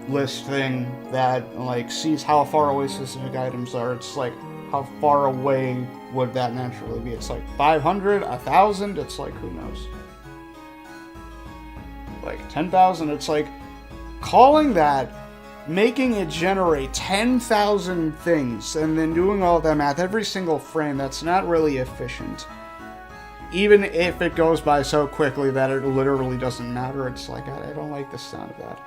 list thing that like sees how far away specific items are. It's like how far away would that naturally be? It's like 500, 1,000. It's like who knows? Like 10,000. It's like calling that, making it generate 10,000 things, and then doing all that math every single frame. That's not really efficient. Even if it goes by so quickly that it literally doesn't matter, it's like, I don't like the sound of that.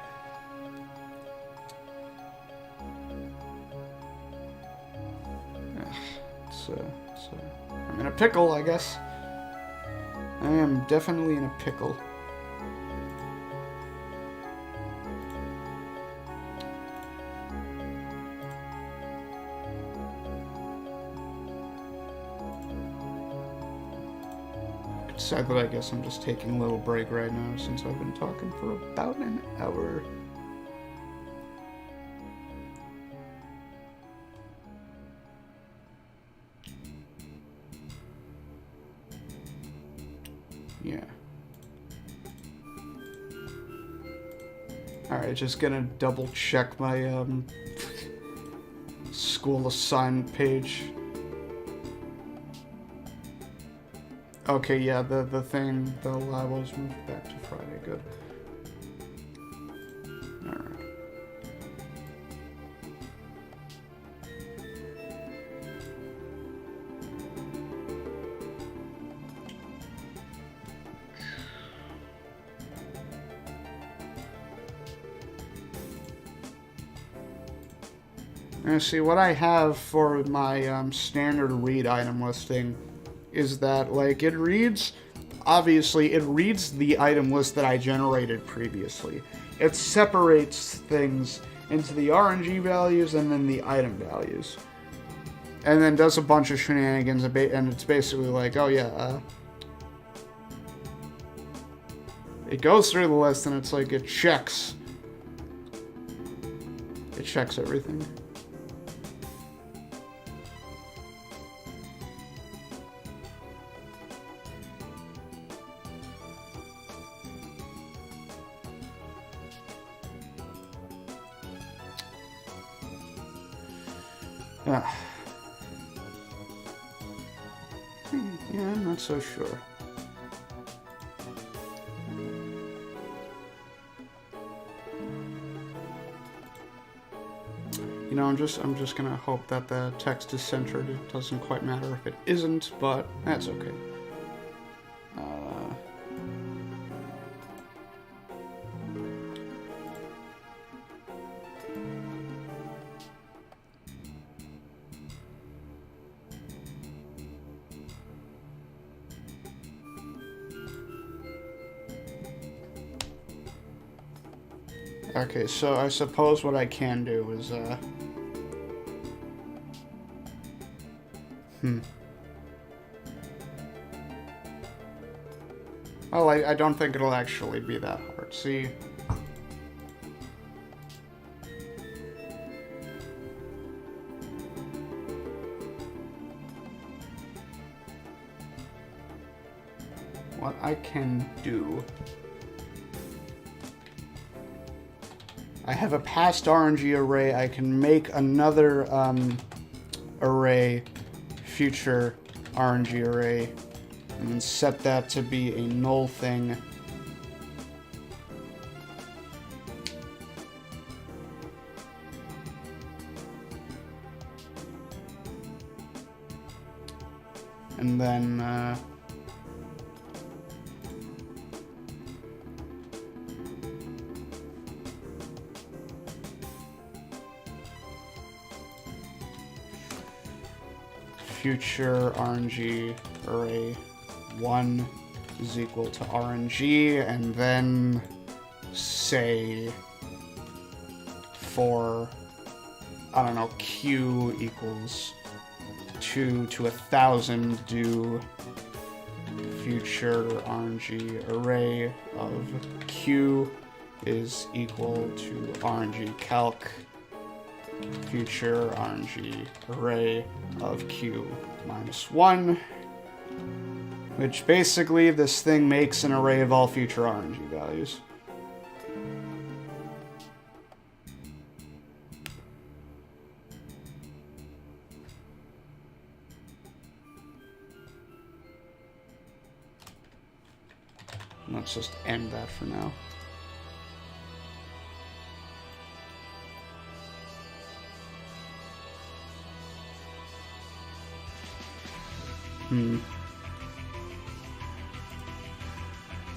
I'm in a pickle, I guess. I am definitely in a pickle. Sad that I guess I'm just taking a little break right now since I've been talking for about an hour. Yeah. Alright, just gonna double check my school assignment page. Okay, yeah, the lab was moved back to Friday. Good. Alright. And see, what I have for my standard read item listing is that, like, it reads, obviously, it reads the item list that I generated previously. It separates things into the RNG values and then the item values. And then does a bunch of shenanigans, and it's basically like, oh yeah, it goes through the list and it's like, it checks everything. Yeah, I'm not so sure. You know, I'm just gonna hope that the text is centered. It doesn't quite matter if it isn't, but that's okay. Okay, so I suppose what I can do is, Well, I don't think it'll actually be that hard. See? What I can do... I have a past RNG array. I can make another array, future RNG array, and then set that to be a null thing. And then future RNG array 1 is equal to RNG, and then say for, I don't know, Q equals 2 to 1,000, do future RNG array of Q is equal to RNG calc future RNG array of Q minus 1, which basically this thing makes an array of all future RNG values. Let's just end that for now.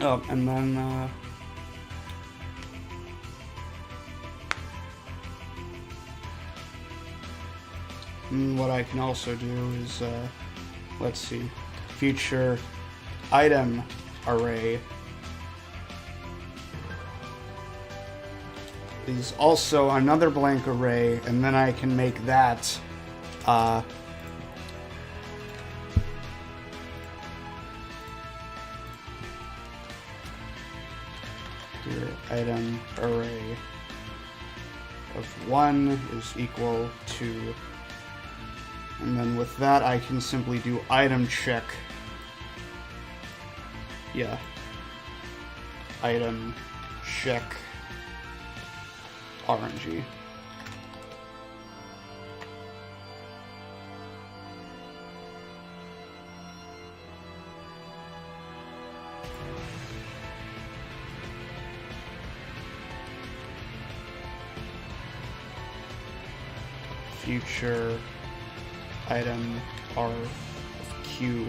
Oh, and then, what I can also do is, let's see, future item array is also another blank array, and then I can make that, your item array of 1 is equal to, and then with that I can simply do item check. Yeah. Item check RNG. Future item R of Q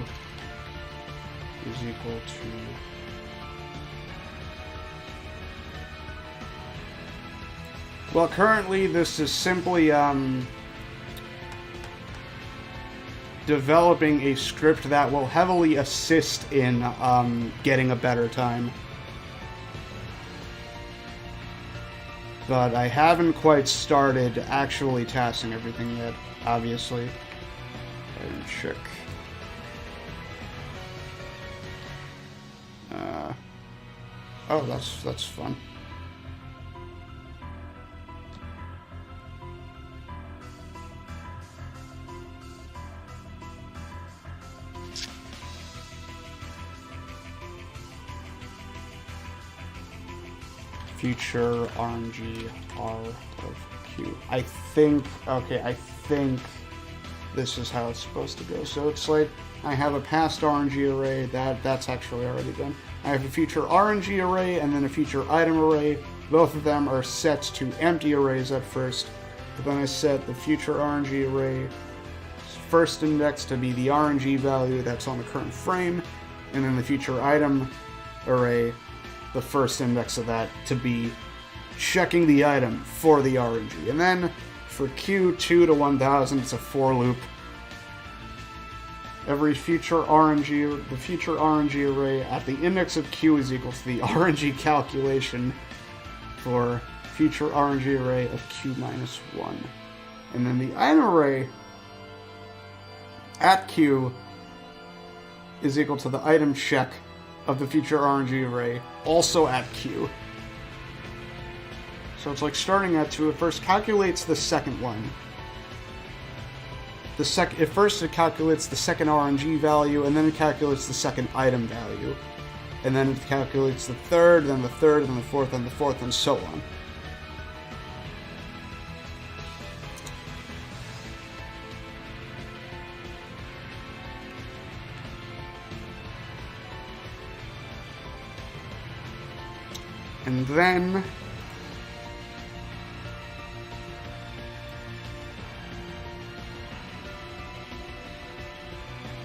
is equal to well, currently this is simply developing a script that will heavily assist in getting a better time. But I haven't quite started actually TASing everything yet, obviously. Item check. Oh, that's fun. Future RNG R of Q. I think this is how it's supposed to go. So it's like I have a past RNG array, that's actually already done. I have a future RNG array and then a future item array. Both of them are set to empty arrays at first, but then I set the future RNG array first index to be the RNG value that's on the current frame, and then the future item array, the first index of that, to be checking the item for the RNG. And then for Q2 to 1000, it's a for loop. Every future RNG, the future RNG array at the index of Q is equal to the RNG calculation for future RNG array of Q minus 1. And then the item array at Q is equal to the item check of the future RNG array, also at Q. So it's like starting at 2, it first calculates the second one. First it calculates the second RNG value, and then it calculates the second item value. And then it calculates the third, then the third, then the fourth, and the fourth, and so on. And then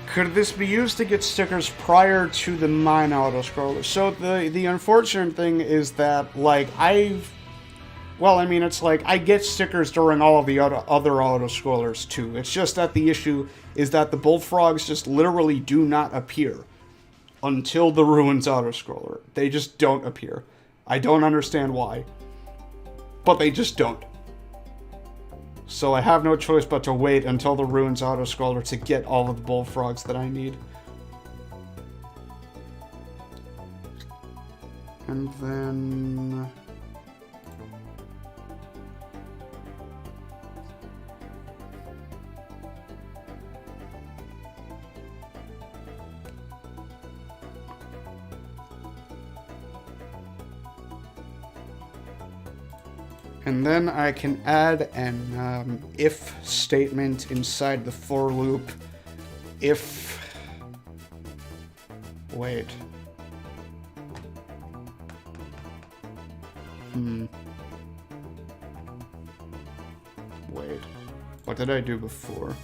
could this be used to get stickers prior to the mine autoscroller? So the unfortunate thing is that, like, it's like I get stickers during all of the other autoscrollers too. It's just that the issue is that the bullfrogs just literally do not appear until the Ruins autoscroller. They just don't appear. I don't understand why, but they just don't. So I have no choice but to wait until the Ruins autoscroller to get all of the bullfrogs that I need. And then I can add an if statement inside the for loop. If... Wait. Wait. What did I do before?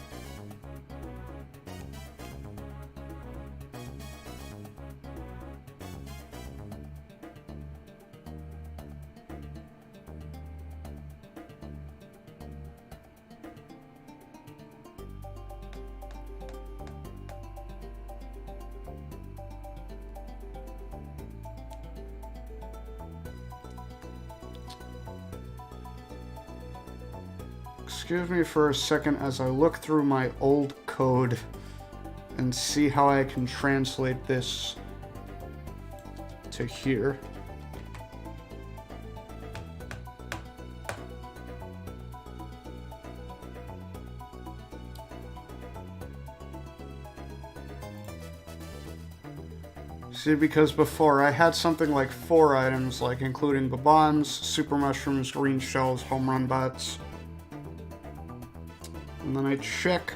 Excuse me for a second as I look through my old code and see how I can translate this to here. See, because before I had something like 4 items, like including the bombs, super mushrooms, green shells, home run bots. And then I check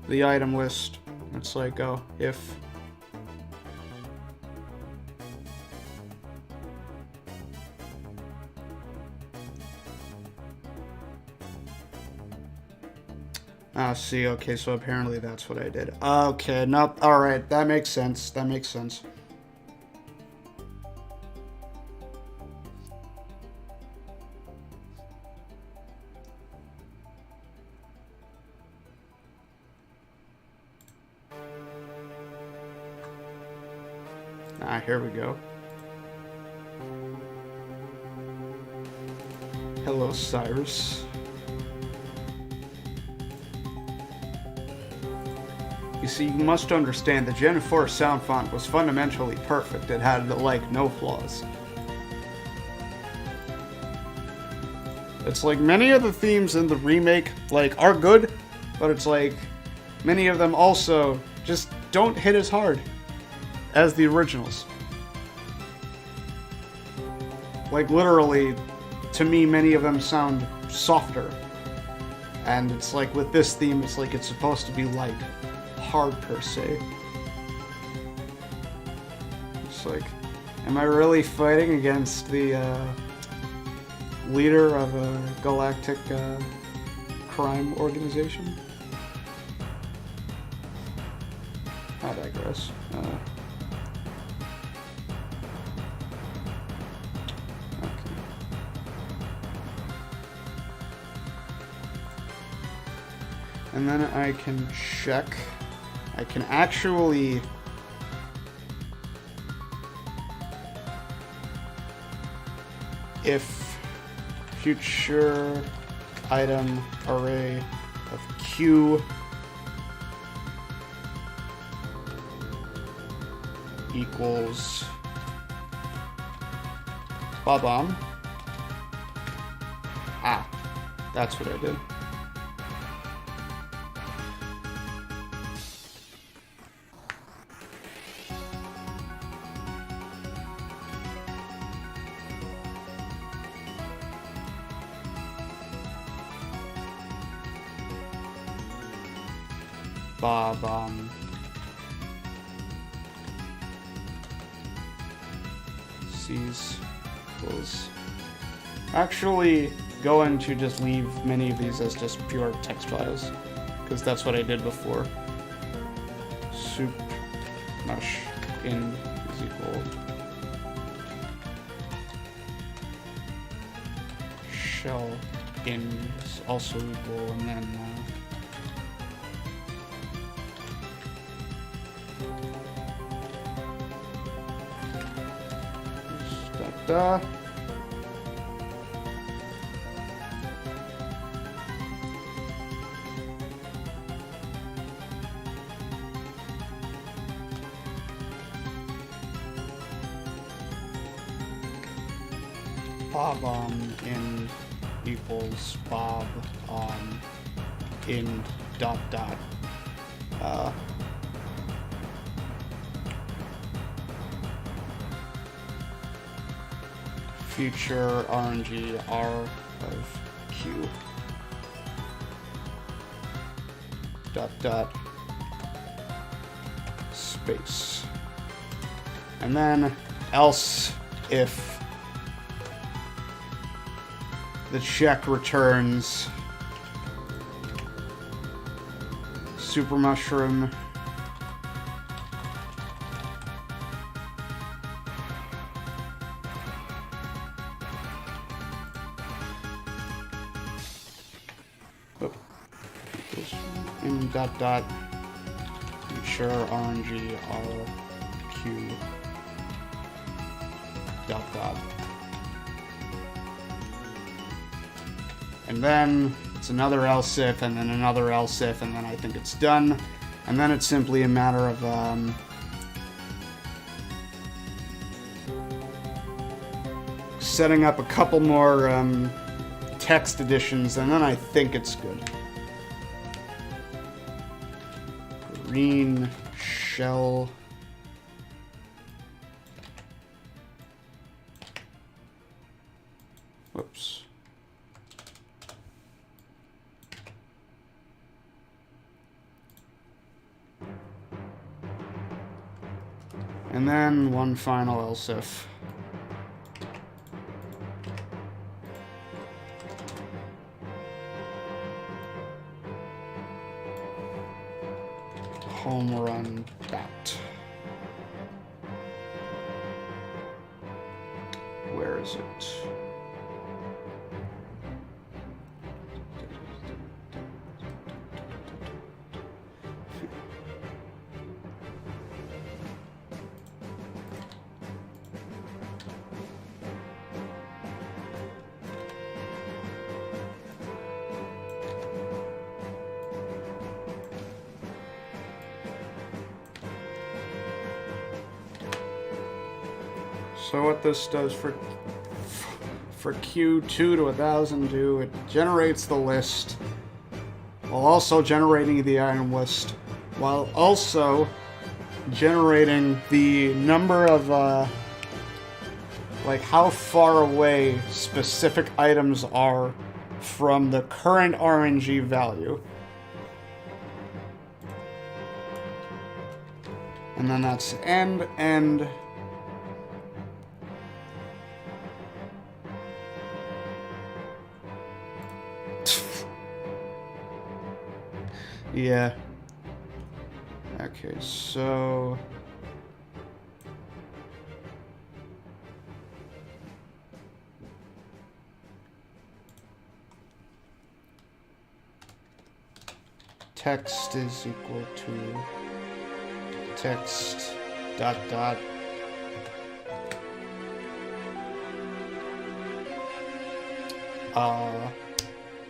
the item list. It's like, oh, if. Ah, see, okay, so apparently that's what I did. Okay, nope, alright, that makes sense, that makes sense. Ah, here we go. Hello, Cyrus. You see, you must understand the Gen 4 sound font was fundamentally perfect. It had, like, no flaws. It's like, many of the themes in the remake, like, are good, but it's like, many of them also just don't hit as hard as the originals. Like, literally, to me, many of them sound softer. And it's like, with this theme, it's like, it's supposed to be, like, hard per se. It's like, am I really fighting against the, leader of a galactic, crime organization? I digress. And then I can check. I can actually if future item array of Q equals Bob-omb. Ah, that's what I did. Bob-omb. C's equals. Actually, going to just leave many of these as just pure text files, because that's what I did before. Soup mush in is equal shell in is also equal, and then Bob-omb in equals Bob-omb in dot dot. Future RNG R of Q dot dot space. And then else if the check returns super mushroom. In dot dot ensure RNG RQ dot dot. And then it's another else if, and then another else if, and then I think it's done. And then it's simply a matter of setting up a couple more text additions, and then I think it's good. Green shell. Whoops. And then one final else if. Home run bat. Where is it? So what this does for Q2 to 1002, it generates the list while also generating the item list, while also generating the number of like how far away specific items are from the current RNG value. And then that's end. Yeah. Okay, so text is equal to text dot dot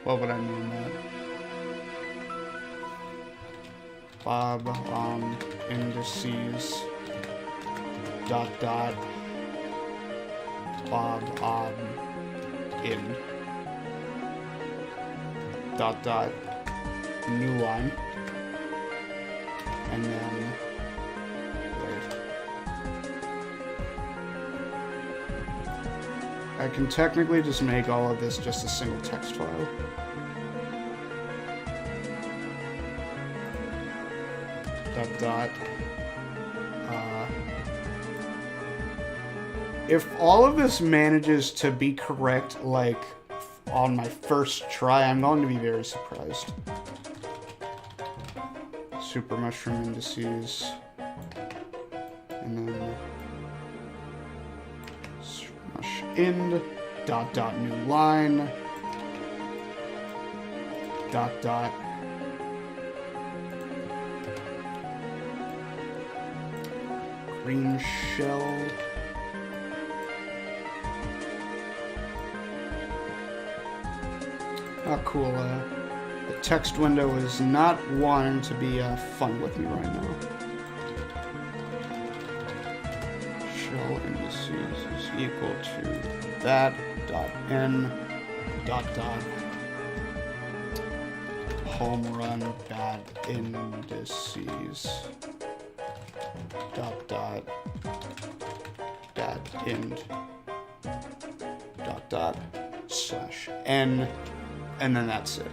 what would I mean that? Bob on indices dot dot Bob on in dot dot new line, and then I can technically just make all of this just a single text file. Dot. If all of this manages to be correct, like on my first try, I'm going to be very surprised. Super mushroom indices, and then super mush ind dot dot new line dot dot green shell oh cool, the text window is not wanting to be fun with me right now. Shell indices is equal to that dot n dot dot home run bad indices dot dot dot end dot dot slash n, and then that's it.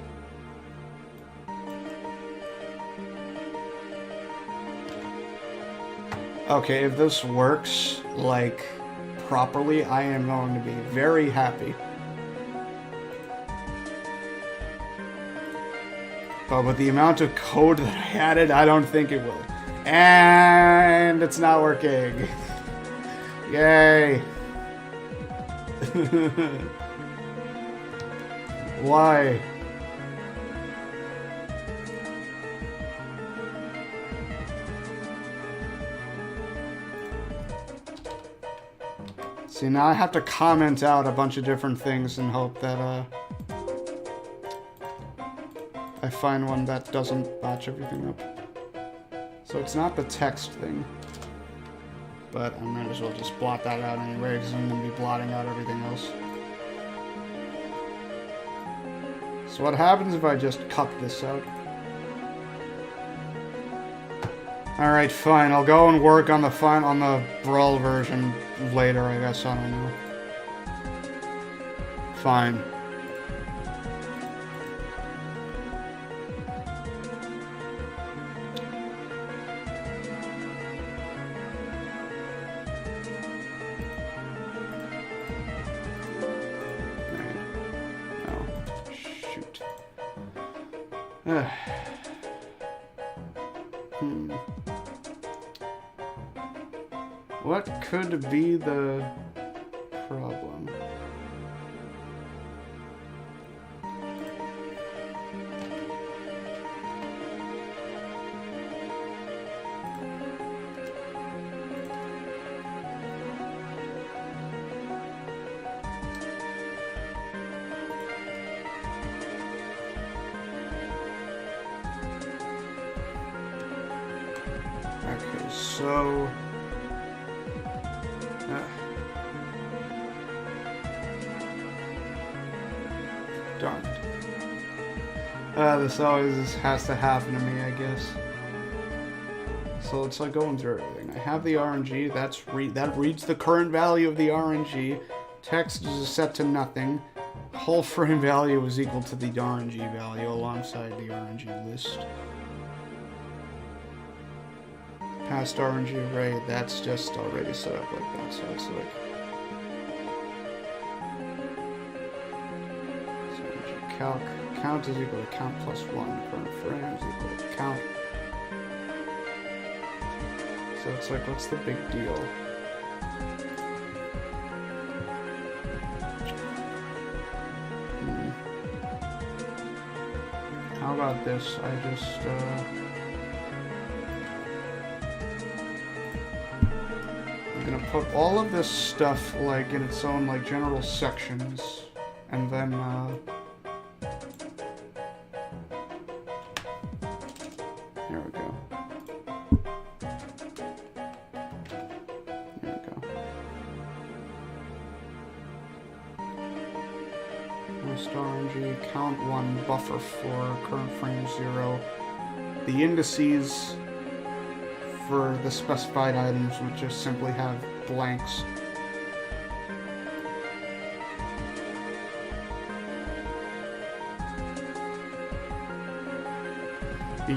Okay, if this works like properly, I am going to be very happy. But with the amount of code that I added, I don't think it will. And it's not working. Yay. Why? See, now I have to comment out a bunch of different things and hope that, I find one that doesn't match everything up. So it's not the text thing. But I might as well just blot that out anyway, because I'm going to be blotting out everything else. So what happens if I just cut this out? Alright, fine. I'll go and work on the Brawl version later, I guess. I don't know. Fine. What could be the problem? Okay, so... darn it. This always has to happen to me, I guess. So it's like going through everything. I have the RNG, that reads the current value of the RNG. Text is set to nothing. Whole frame value is equal to the RNG value alongside the RNG list. Past RNG array, that's just already set up like that, so it's like... so RNG calc, count is equal to count plus 1, current frame is equal to count. So it's like, what's the big deal? How about this? I just, I'm gonna put all of this stuff, like, in its own, like, general sections, and then, there we go. There we go. Most RNG, count 1, buffer 4, current frame 0. The indices for the specified items would just simply have blanks.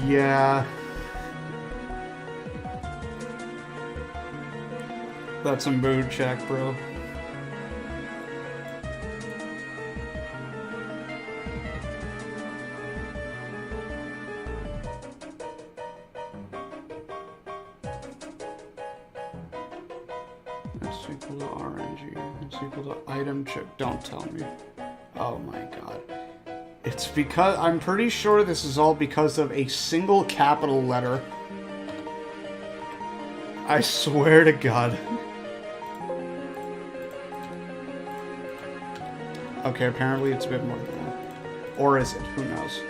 Yeah. That's a mood check, bro. That's equal to RNG. It's equal to item check. Don't tell me. Oh my god. It's because, I'm pretty sure this is all because of a single capital letter. I swear to God. Okay, apparently it's a bit more than that. Or is it? Who knows?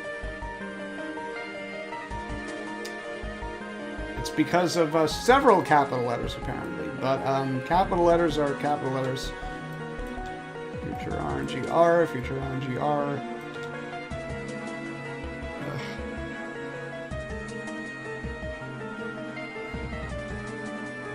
It's because of several capital letters, apparently. But capital letters are capital letters. Future RNG R, future RNG R.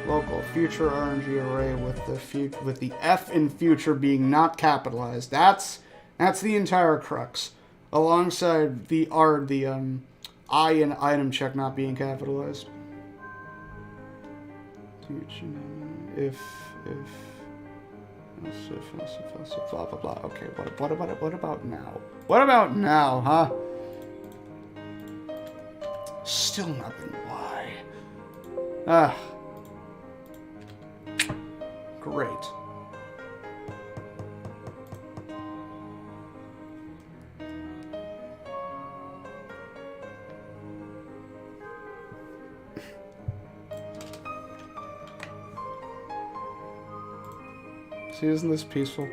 Local future RNG array with the F in future being not capitalized. That's the entire crux. Alongside the I in item check not being capitalized. If blah blah blah. Okay, what about now? What about now, huh? Still nothing. Why? Ah. Great. See, isn't this peaceful?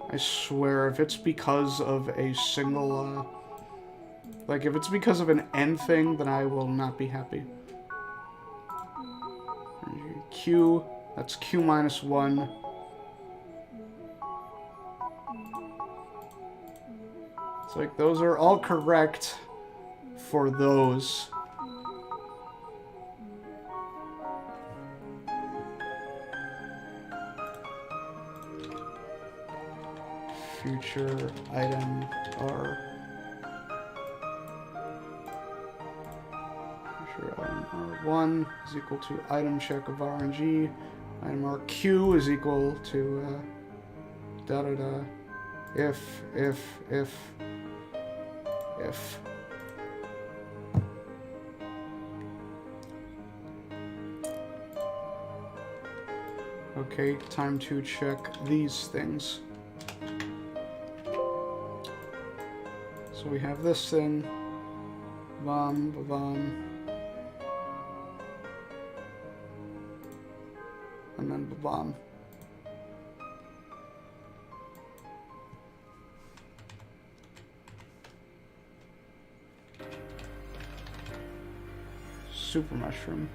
I swear, if it's because of a single, like, if it's because of an end thing, then I will not be happy. Q, that's Q minus 1. It's like, those are all correct for those. Future item R. Future item R1 is equal to item check of RNG. Item RQ is equal to da da da. If. Okay, time to check these things. So we have this thing, bomb, and then bomb. Super mushroom.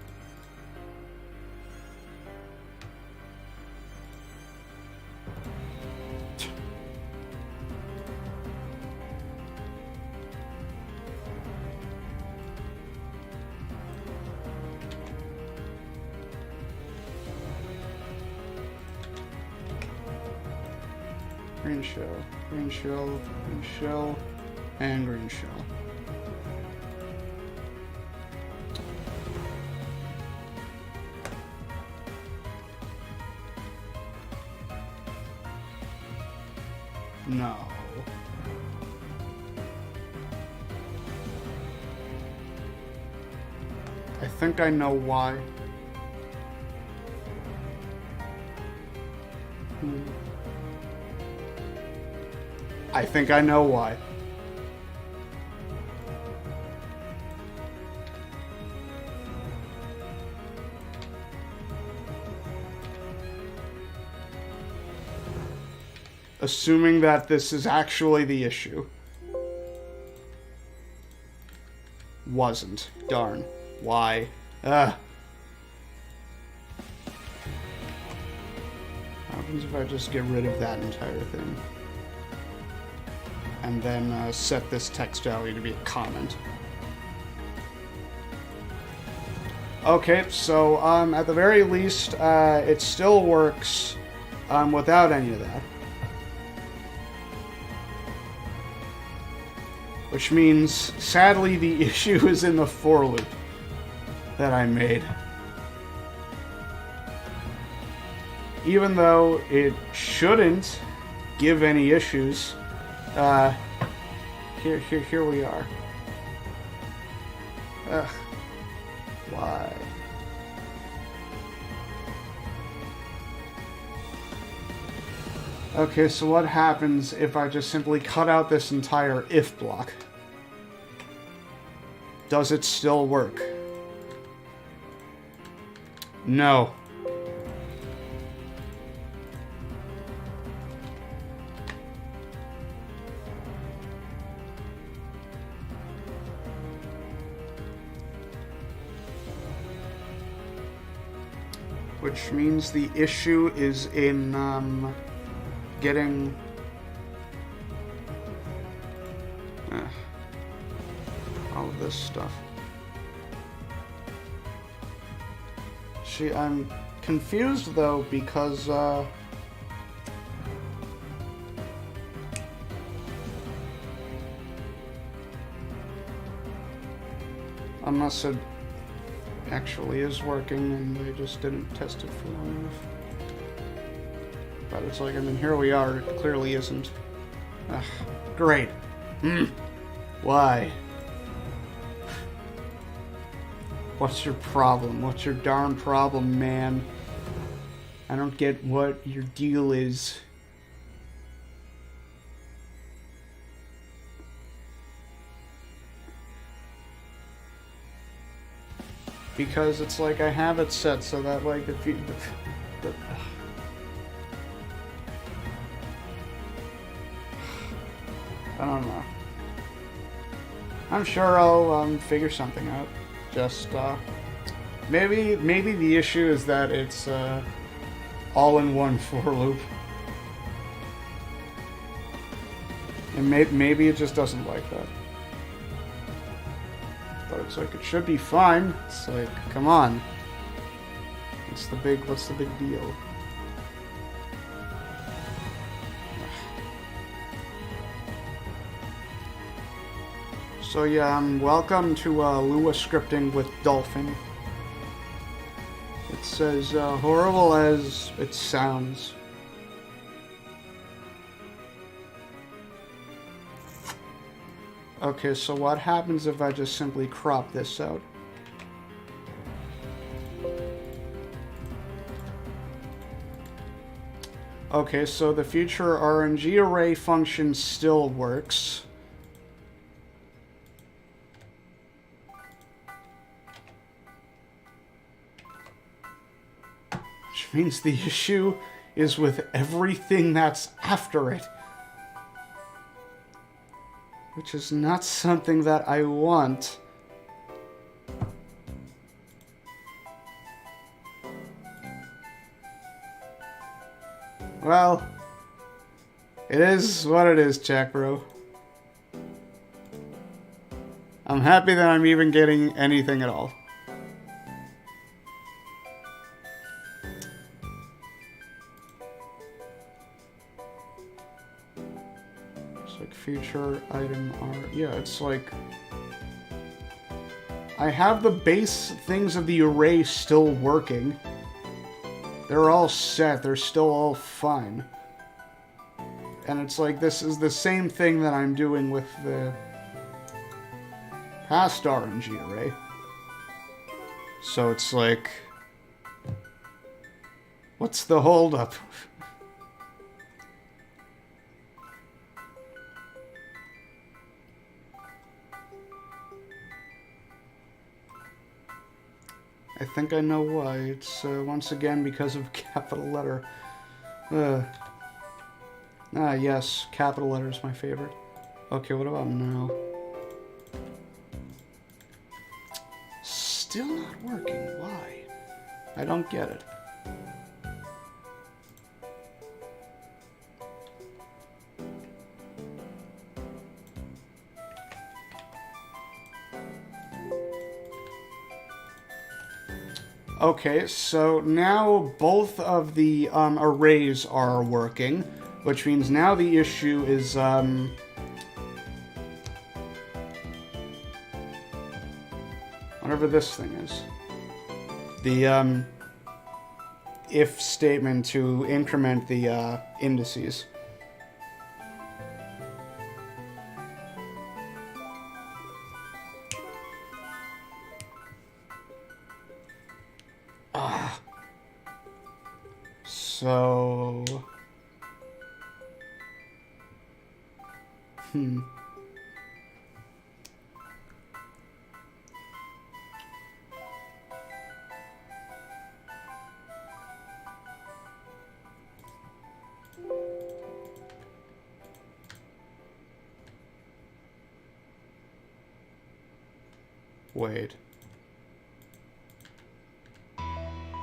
Green shell, green shell, green shell, and green shell. No. I think I know why. I think I know why. Assuming that this is actually the issue. Wasn't. Darn. Why? What happens if I just get rid of that entire thing? And then set this text value to be a comment. Okay, so at the very least, it still works without any of that. Which means, sadly, the issue is in the for loop that I made. Even though it shouldn't give any issues, here we are. Ugh. Why? Okay, so what happens if I just simply cut out this entire if block? Does it still work? No. Which means the issue is in getting all of this stuff. See, I'm confused though because Unless it actually is working and they just didn't test it for long enough. But it's like, I mean, here we are. It clearly isn't. Ugh, great. Why? What's your problem? What's your darn problem, man? I don't get what your deal is. Because it's like I have it set so that like if you... I don't know. I'm sure I'll figure something out. Just maybe the issue is that it's all in one for loop, and maybe it just doesn't like that. But it's like it should be fine. It's like, come on. What's the big deal? So yeah, welcome to Lua Scripting with Dolphin. It says, horrible as it sounds. Okay, so what happens if I just simply crop this out? Okay, so the future RNG array function still works. Which means the issue is with everything that's after it. Which is not something that I want. Well, it is what it is, Jack Bro. I'm happy that I'm even getting anything at all. Future item R. Yeah, it's like I have the base things of the array still working. They're all set. They're still all fine. And it's like this is the same thing that I'm doing with the past RNG array. So it's like, what's the holdup? I think I know why. It's once again because of capital letter. Yes, capital letter is my favorite. Okay, what about now? Still not working. Why? I don't get it. Okay, so now both of the arrays are working, which means now the issue is whatever this thing is. The if statement to increment the indices. So... Wait.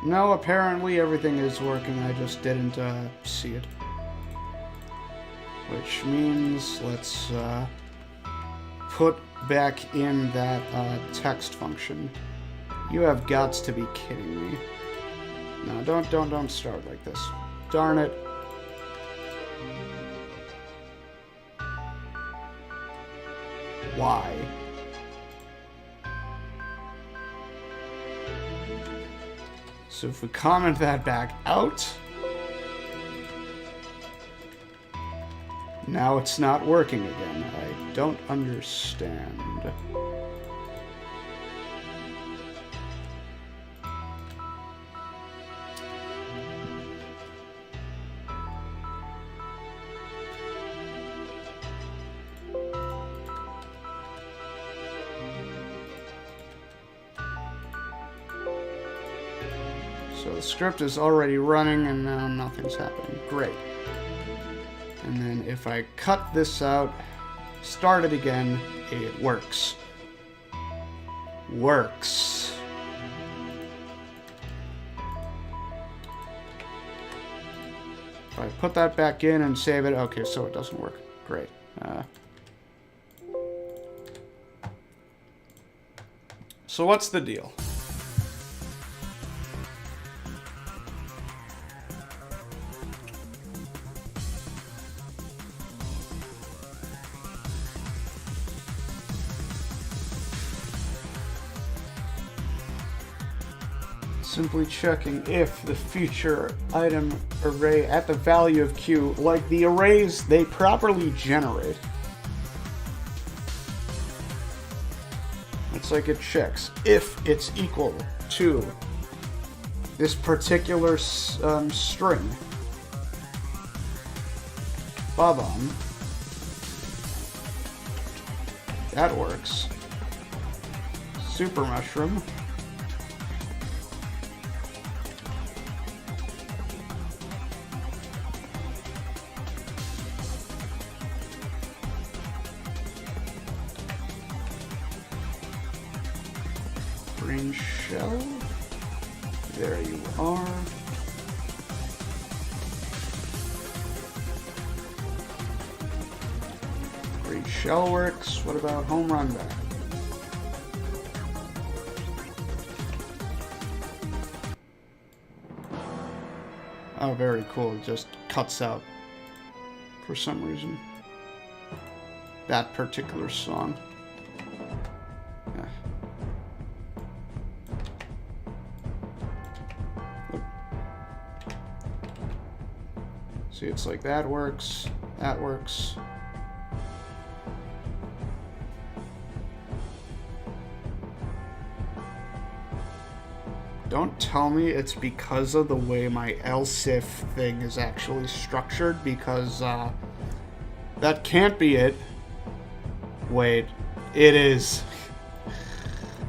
No, apparently everything is working, I just didn't see it. Which means let's put back in that text function. You have got to be kidding me. No, don't start like this. Darn it. Why? So if we comment that back out, now it's not working again. I don't understand. So the script is already running and now nothing's happening. Great. And then if I cut this out, start it again, it works. Works. If I put that back in and save it, okay, so it doesn't work. Great. So what's the deal? Simply checking if the future item array at the value of Q, like the arrays they properly generate. It's like it checks if it's equal to this particular string. Bob-omb. That works. Super mushroom. Green shell. There you are. Green shell works. What about home run back? Oh, very cool. It just cuts out for some reason that particular song. See, it's like that works, that works. Don't tell me it's because of the way my else if thing is actually structured, because that can't be it. Wait, it is.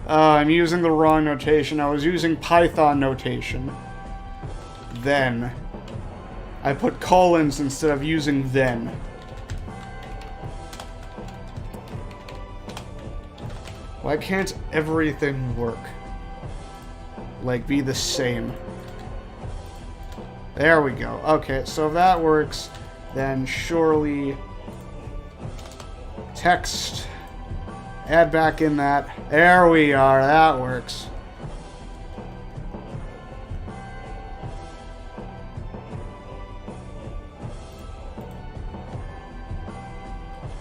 I'm using the wrong notation. I was using Python notation. Then I put colons instead of using then. Why can't everything work? Like, be the same. There we go. Okay, so if that works, then surely text, add back in that. There we are, that works.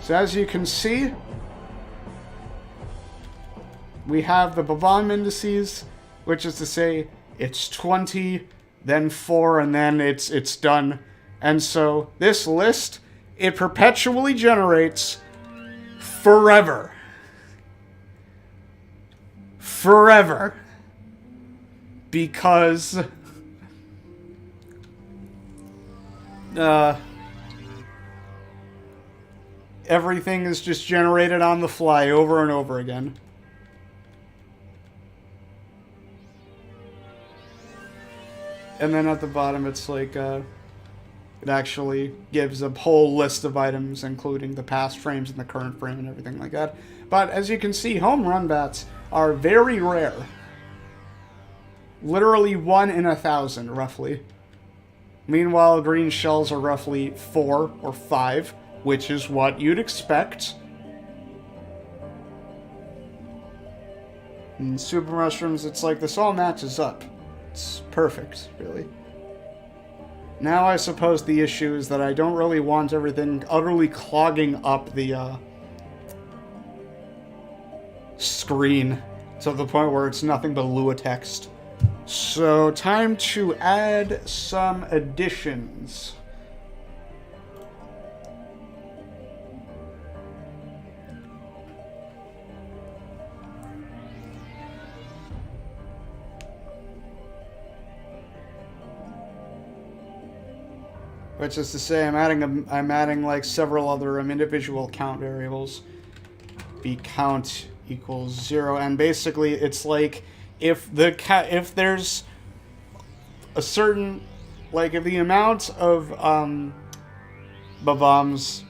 So as you can see, we have the Bob-omb indices, which is to say it's 20, then 4, and then it's done. And so this list, it perpetually generates forever. Forever. Because everything is just generated on the fly over and over again. And then at the bottom, it's like, it actually gives a whole list of items, including the past frames and the current frame and everything like that. But as you can see, home run bats are very rare. Literally 1 in 1,000, roughly. Meanwhile, green shells are roughly 4 or 5, which is what you'd expect. And super mushrooms, it's like this all matches up. It's perfect, really. Now I suppose the issue is that I don't really want everything utterly clogging up the screen to the point where it's nothing but Lua text. So, time to add some additions. Which is to say, I'm adding like several other individual count variables. B count equals 0, and basically it's like if there's a certain, like if the amount of bombs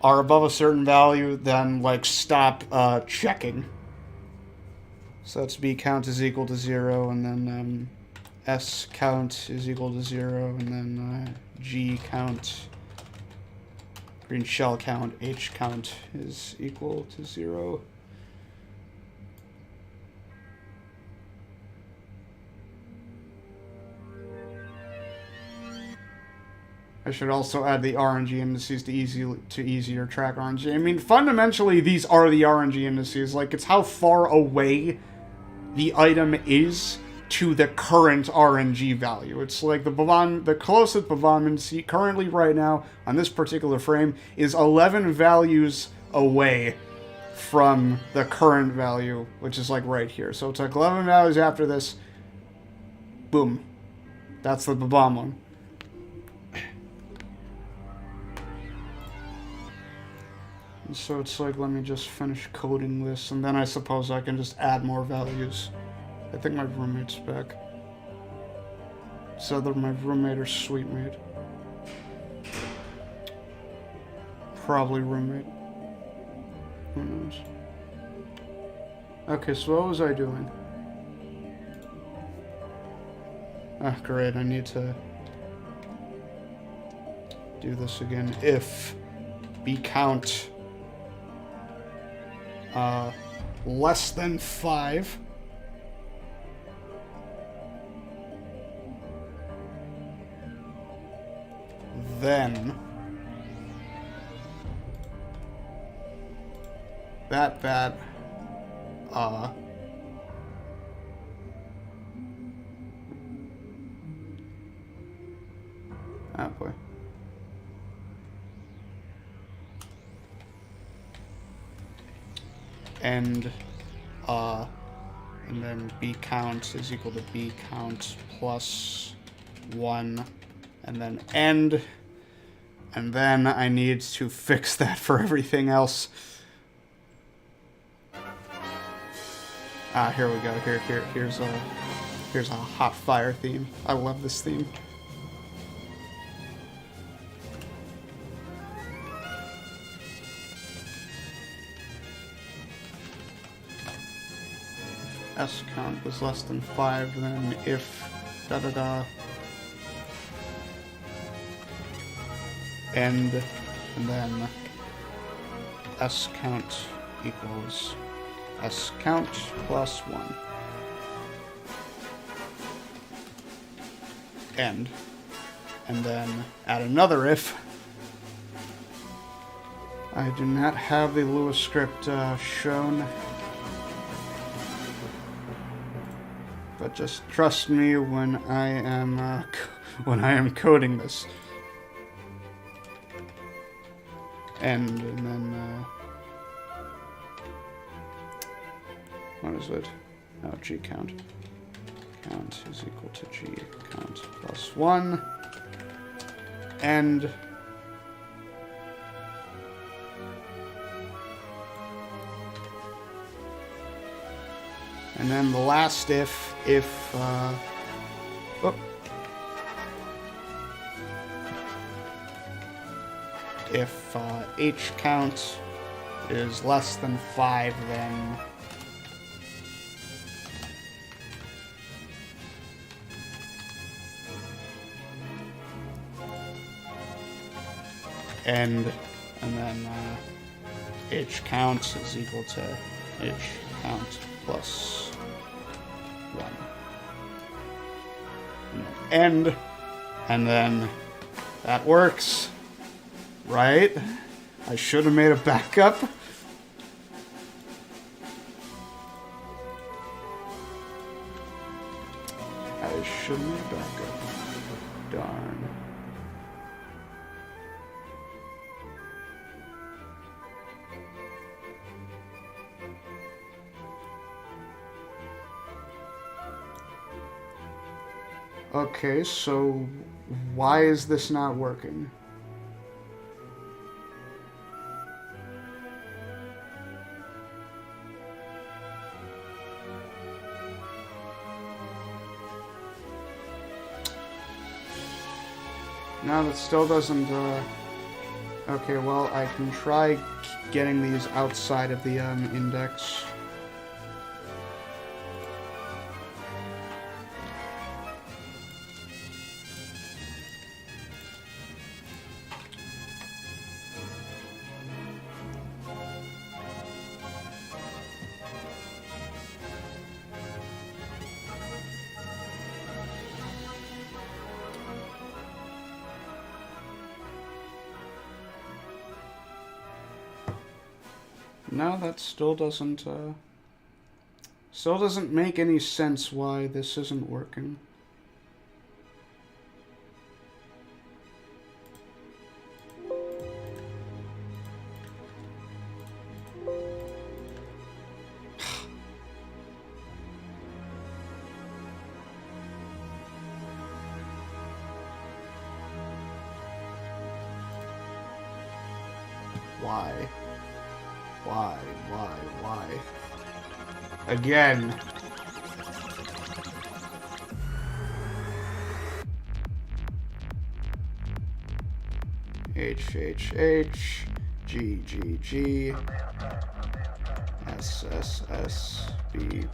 are above a certain value, then like stop checking. So that's B count is equal to 0, and then S count is equal to 0, and then G count, green shell count, H count is equal to 0. I should also add the RNG indices to easier track RNG. I mean, fundamentally, these are the RNG indices. Like, it's how far away the item is to the current RNG value. It's like the closest performance currently right now on this particular frame is 11 values away from the current value, which is like right here. So it's like 11 values after this. Boom. That's the bomb one. And so it's like, let me just finish coding this, and then I suppose I can just add more values. I think my roommate's back. It's either my roommate or sweet mate. Probably roommate. Who knows? Okay, so what was I doing? Ah, great, I need to do this again. If B count less than 5, then that oh boy. And then B count is equal to B count plus 1, and then end, and then I need to fix that for everything else. Ah, here we go. Here's a hot fire theme. I love this theme. S count was less than 5, then if end, and then S count equals S count plus 1. End. And then add another if. I do not have the Lua script shown. But just trust me when I am coding this. And then what is it? Oh, G count. Count is equal to G count plus 1. And then the last if H count is less than 5, then end, and then H count is equal to H count plus 1. And end, and then that works, right? I should have made a backup. this shouldn't be backup. Darn. Okay, so why is this not working? No, that still doesn't, okay, well, I can try getting these outside of the, index. No, that still doesn't make any sense why this isn't working. Why? Why? Again. H, G, SSBB,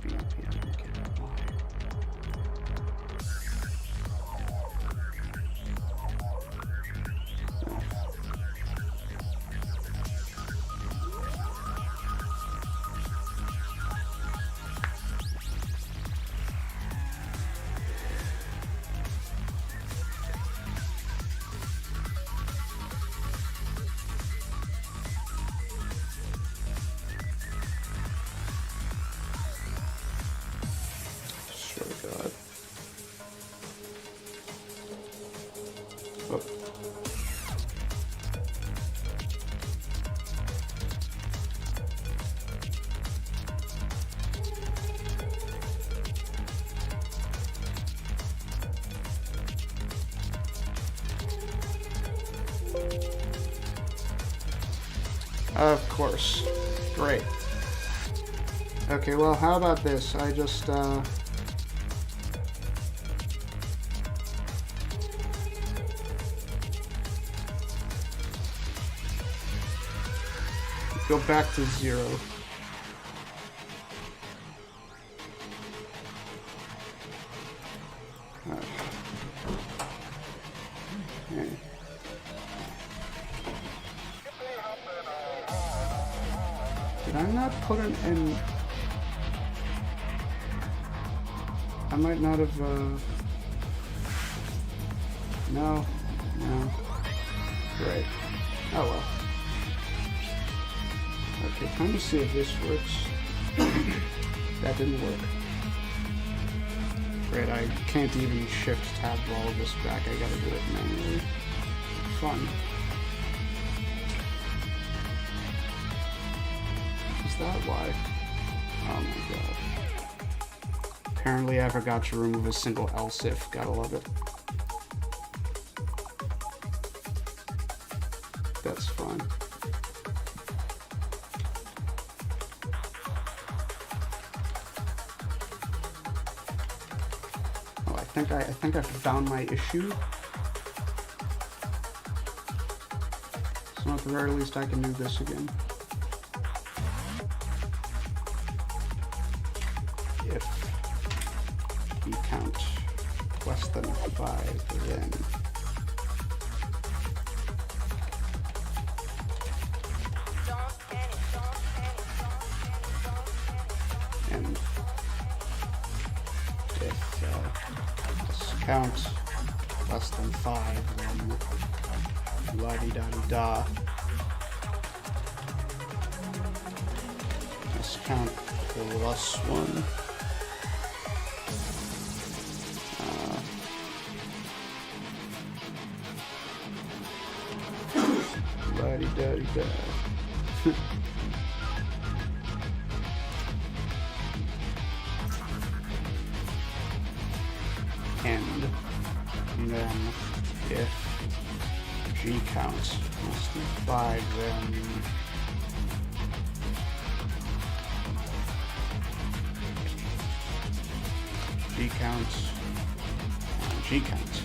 Of course. Great. Okay, well, how about this? I just, go back to 0. Okay. Did I not put an N? I might not have, no. Great. Oh well. Okay, time to see if this works. That didn't work. Great, I can't even shift tab all of this back. I gotta do it manually. Fun. Is that why? Oh my god. Apparently I forgot to remove a single else if. Gotta love it. That's fine. Oh, I think I found my issue. So at the very least I can do this again. If we count less than 5, then and if this count less than 5, then la-di-da-di-da. This count plus 1. end. And then if G counts less than 5, then G counts, G counts,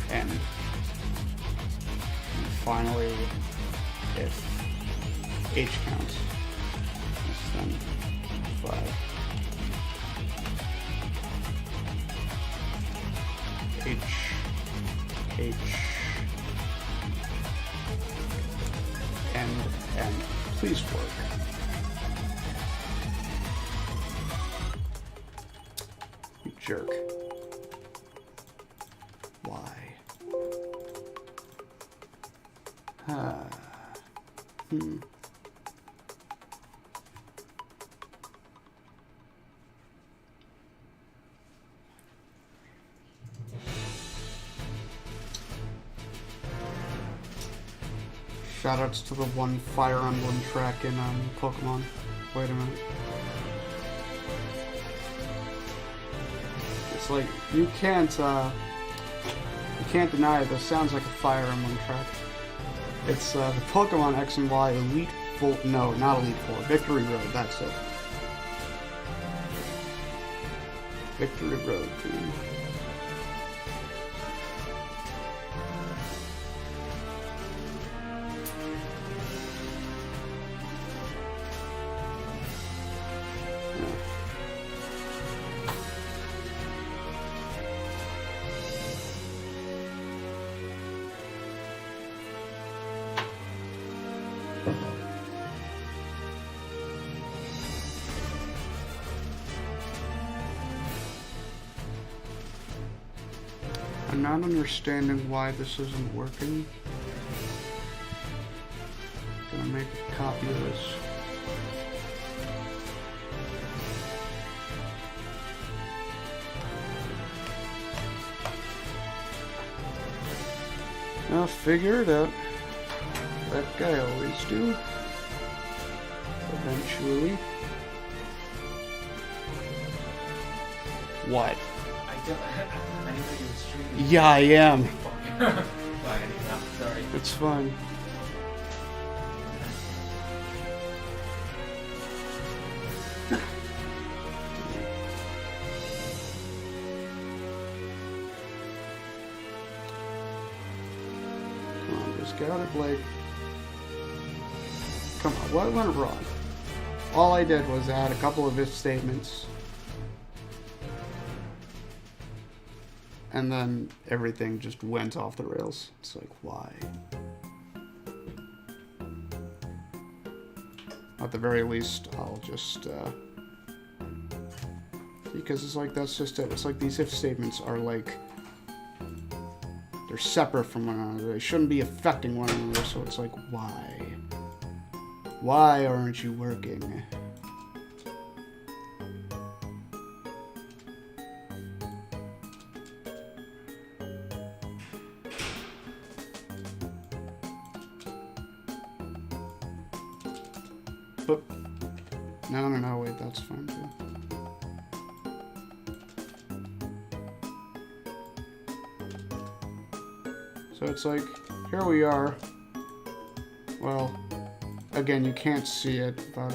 and finally, if H counts less than 5, H, and please work. You jerk. Why? Shoutouts to the one Fire Emblem track in Pokemon. Wait a minute. It's like you can't deny it. This sounds like a Fire Emblem track. It's the Pokemon X and Y Elite Four. No, not Elite Four. Victory Road. That's it. Victory Road, dude. I'm not understanding why this isn't working. Gonna make a copy of this. I'll figure it out. That guy always do. Eventually. What? I didn't know you were streaming. Yeah, I am. Sorry. It's fun. Come on, just got it, Blake. Come on, what went wrong? All I did was add a couple of if statements. And then everything just went off the rails. It's like, why? At the very least, I'll just, because it's like, that's just it. It's like these if statements are like, they're separate from one another. They shouldn't be affecting one another, so it's like, why? Why aren't you working? But no, wait, that's fine too. So it's like, here we are. Well, again, you can't see it, but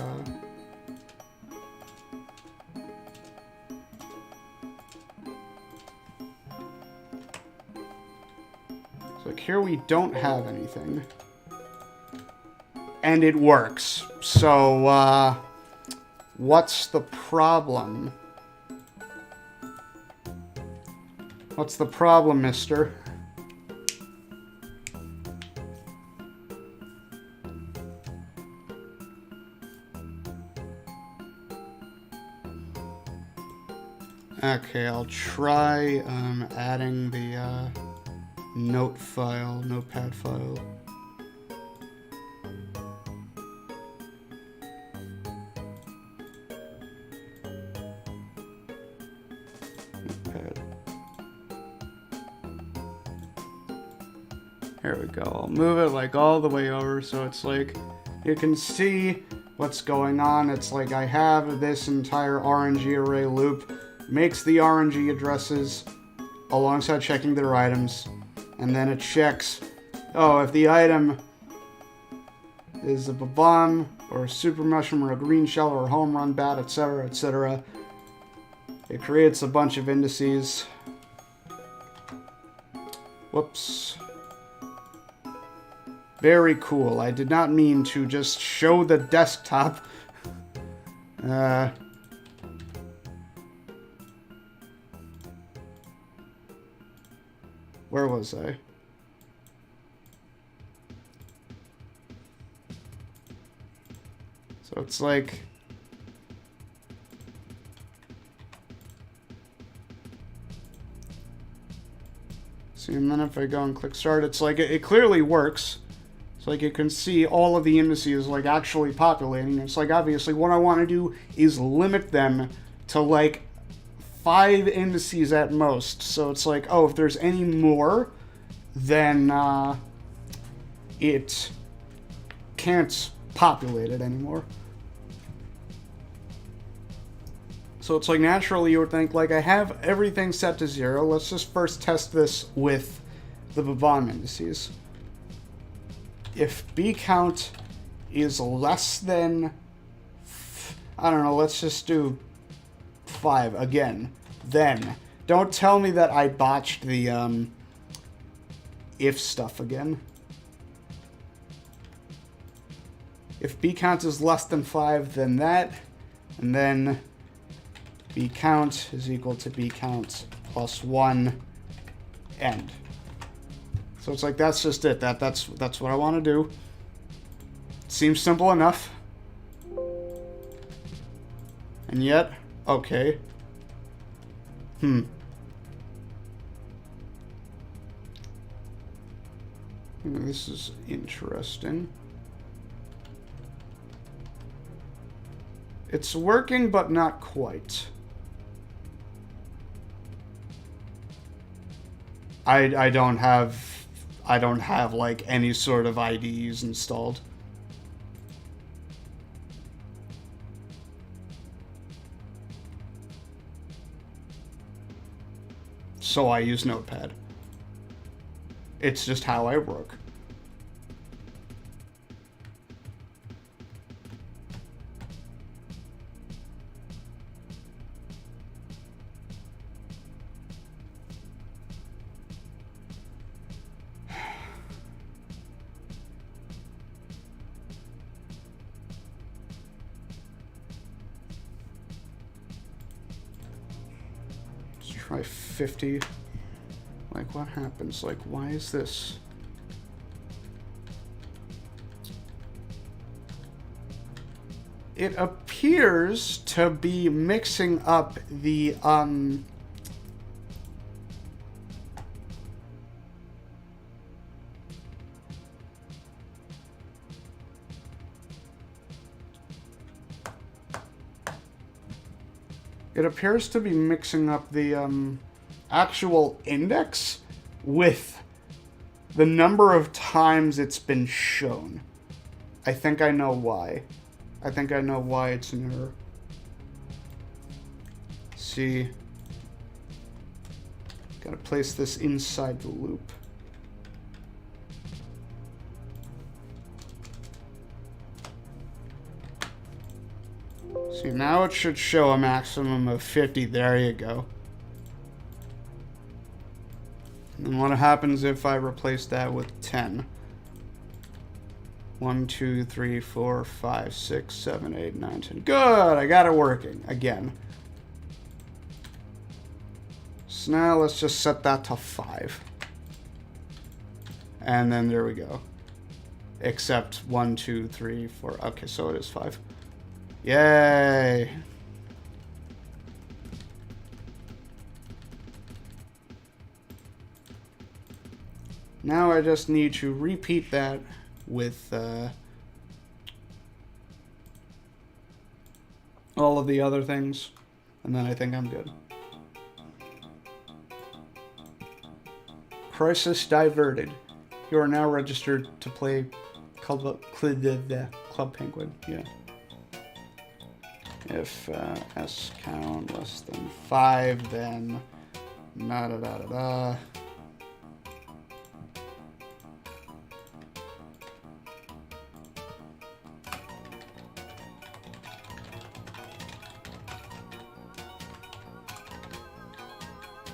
it's like, here we don't have anything. And it works. So, what's the problem? What's the problem, mister? Okay, I'll try adding the notepad file. There we go. I'll move it like all the way over so it's like you can see what's going on. It's like I have this entire RNG array loop, makes the RNG addresses alongside checking their items, and then it checks, oh, if the item is a bomb or a super mushroom or a green shell or a home run bat, etc., etc. It creates a bunch of indices. Whoops. Very cool. I did not mean to just show the desktop. Where was I? So it's like... See, and then if I go and click start, it's like it clearly works. It's like you can see all of the indices like actually populating. It's like obviously what I want to do is limit them to like 5 indices at most. So it's like, oh, if there's any more, then it can't populate it anymore. So it's like naturally you would think, like, I have everything set to 0. Let's just first test this with the Babam indices. If B count is less than, I don't know, let's just do 5 again. Then, don't tell me that I botched the if stuff again. If B count is less than 5, then that, and then B count is equal to B count plus 1, end. So it's like, that's just it. That's what I want to do. Seems simple enough. And yet, okay. This is interesting. It's working, but not quite. I don't have like any sort of IDEs installed. So I use Notepad. It's just how I work. Try 50. Like, what happens? Like, why is this? It appears to be mixing up the, It appears to be mixing up the actual index with the number of times it's been shown. I think I know why. I think I know why it's an error. See. Gotta place this inside the loop. See, now it should show a maximum of 50. There you go. And then what happens if I replace that with 10? 1, 2, 3, 4, 5, 6, 7, 8, 9, 10. Good! I got it working again. So now let's just set that to 5. And then there we go. Except 1, 2, 3, 4. Okay, so it is 5. Yay! Now I just need to repeat that with all of the other things, and then I think I'm good. Crisis diverted. You are now registered to play Club Penguin. Yeah. If S count less than 5, then da da da da da.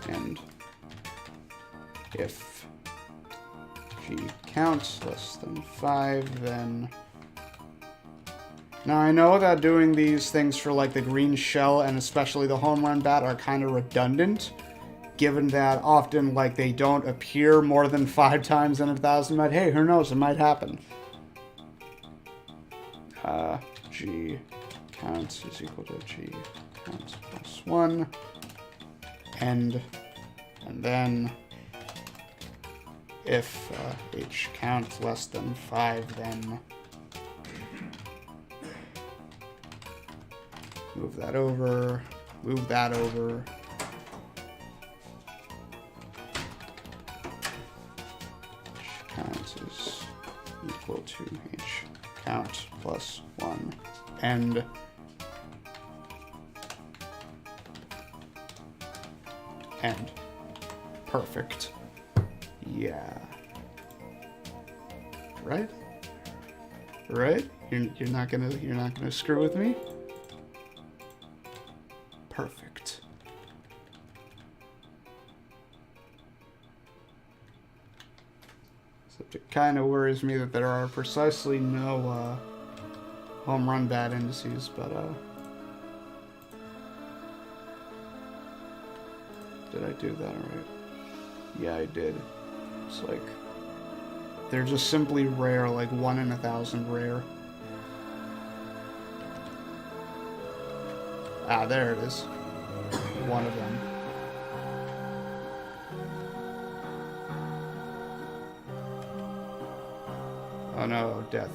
And if G counts less than 5, then... Now, I know that doing these things for, like, the green shell and especially the home run bat are kind of redundant, given that often, like, they don't appear more than 5 times in 1,000, but hey, who knows, it might happen. G counts is equal to G counts plus 1, and then if H counts less than 5, then move that over, move that over. H counts is equal to H count plus 1. And perfect. Yeah. Right? Right? You're not gonna screw with me? Perfect. Except it kind of worries me that there are precisely no home run bat indices, but did I do that right? Yeah, I did. It's like they're just simply rare, like 1 in 1,000 rare. Ah, there it is. One of them. Oh no, death.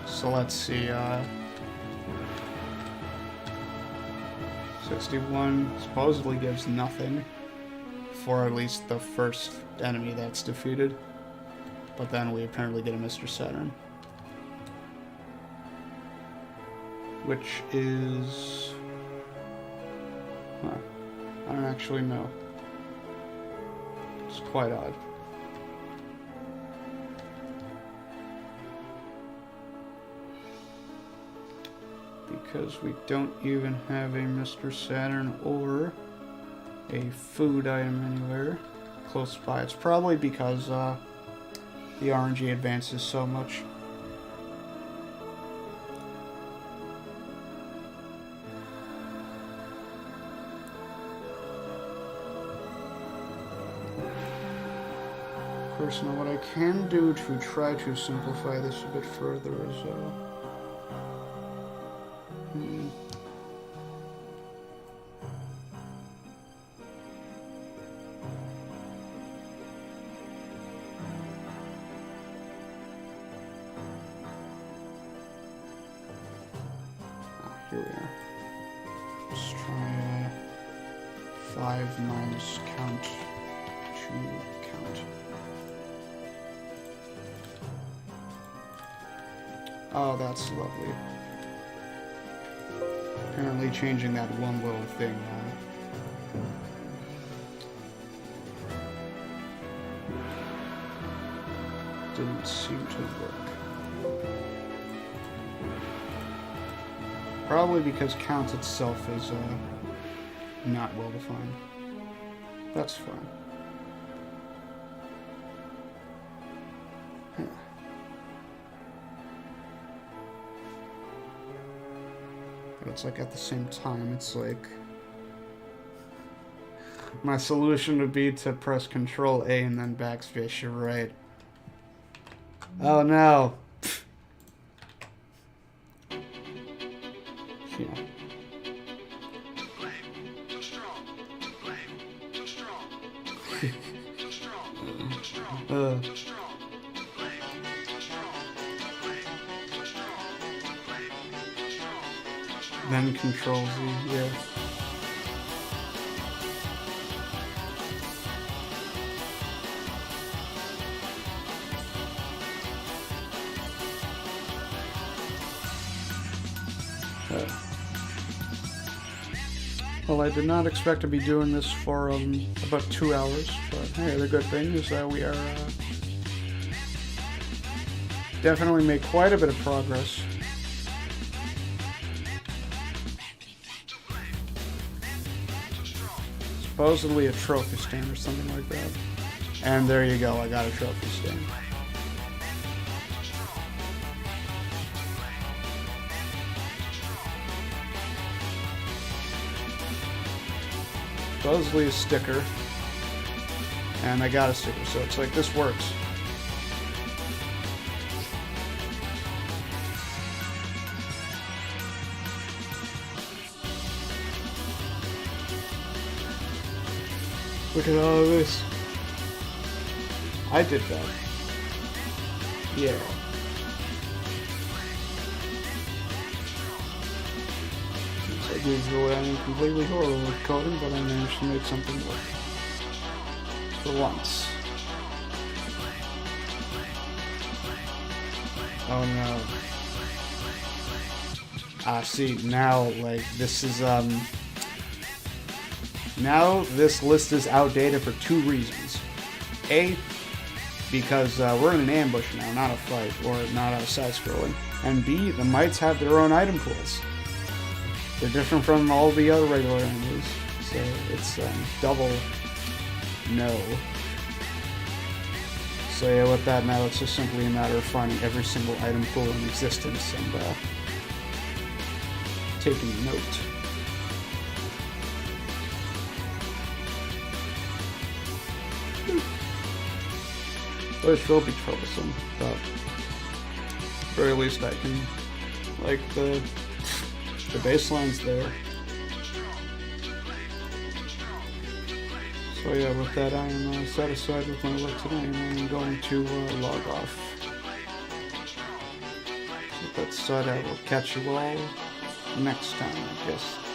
So let's see, 61 supposedly gives nothing for at least the first enemy that's defeated. But then we apparently get a Mr. Saturn. Which is... Huh. I don't actually know. It's quite odd. Because we don't even have a Mr. Saturn or a food item anywhere close by. It's probably because the RNG advances so much. Of course, now what I can do to try to simplify this a bit further is here we are. Let's try 5 minus count to count. Oh, that's lovely. Apparently changing that one little thing didn't seem to work. Probably because count itself is not well defined. That's fine. But it's like at the same time, it's like... My solution would be to press Control A and then backspace, you're right. Oh no! Yeah. Then Control Z, yeah. Well, I did not expect to be doing this for about 2 hours, but hey, the good thing is that we are definitely made quite a bit of progress. Supposedly a trophy stand or something like that. And there you go, I got a trophy stand. Supposedly a sticker, and I got a sticker, so it's like this works. Look at all of this. I did that. Yeah. As usual, I'm completely horrible with coding, but I managed to make something work. For once. Oh no. Ah, see, now, like, this is, now this list is outdated for 2 reasons. A, because we're in an ambush now, not a fight, or not a side-scrolling. And B, the mites have their own item pools. They're different from all the other regular enemies, so it's double no. So yeah, with that now, it's just simply a matter of finding every single item pool in existence and taking note. Which will be troublesome, but at the very least I can, like, the baseline's there. So yeah, with that I am satisfied with my work today, and I'm going to log off. With that said, I will catch you all next time, I guess.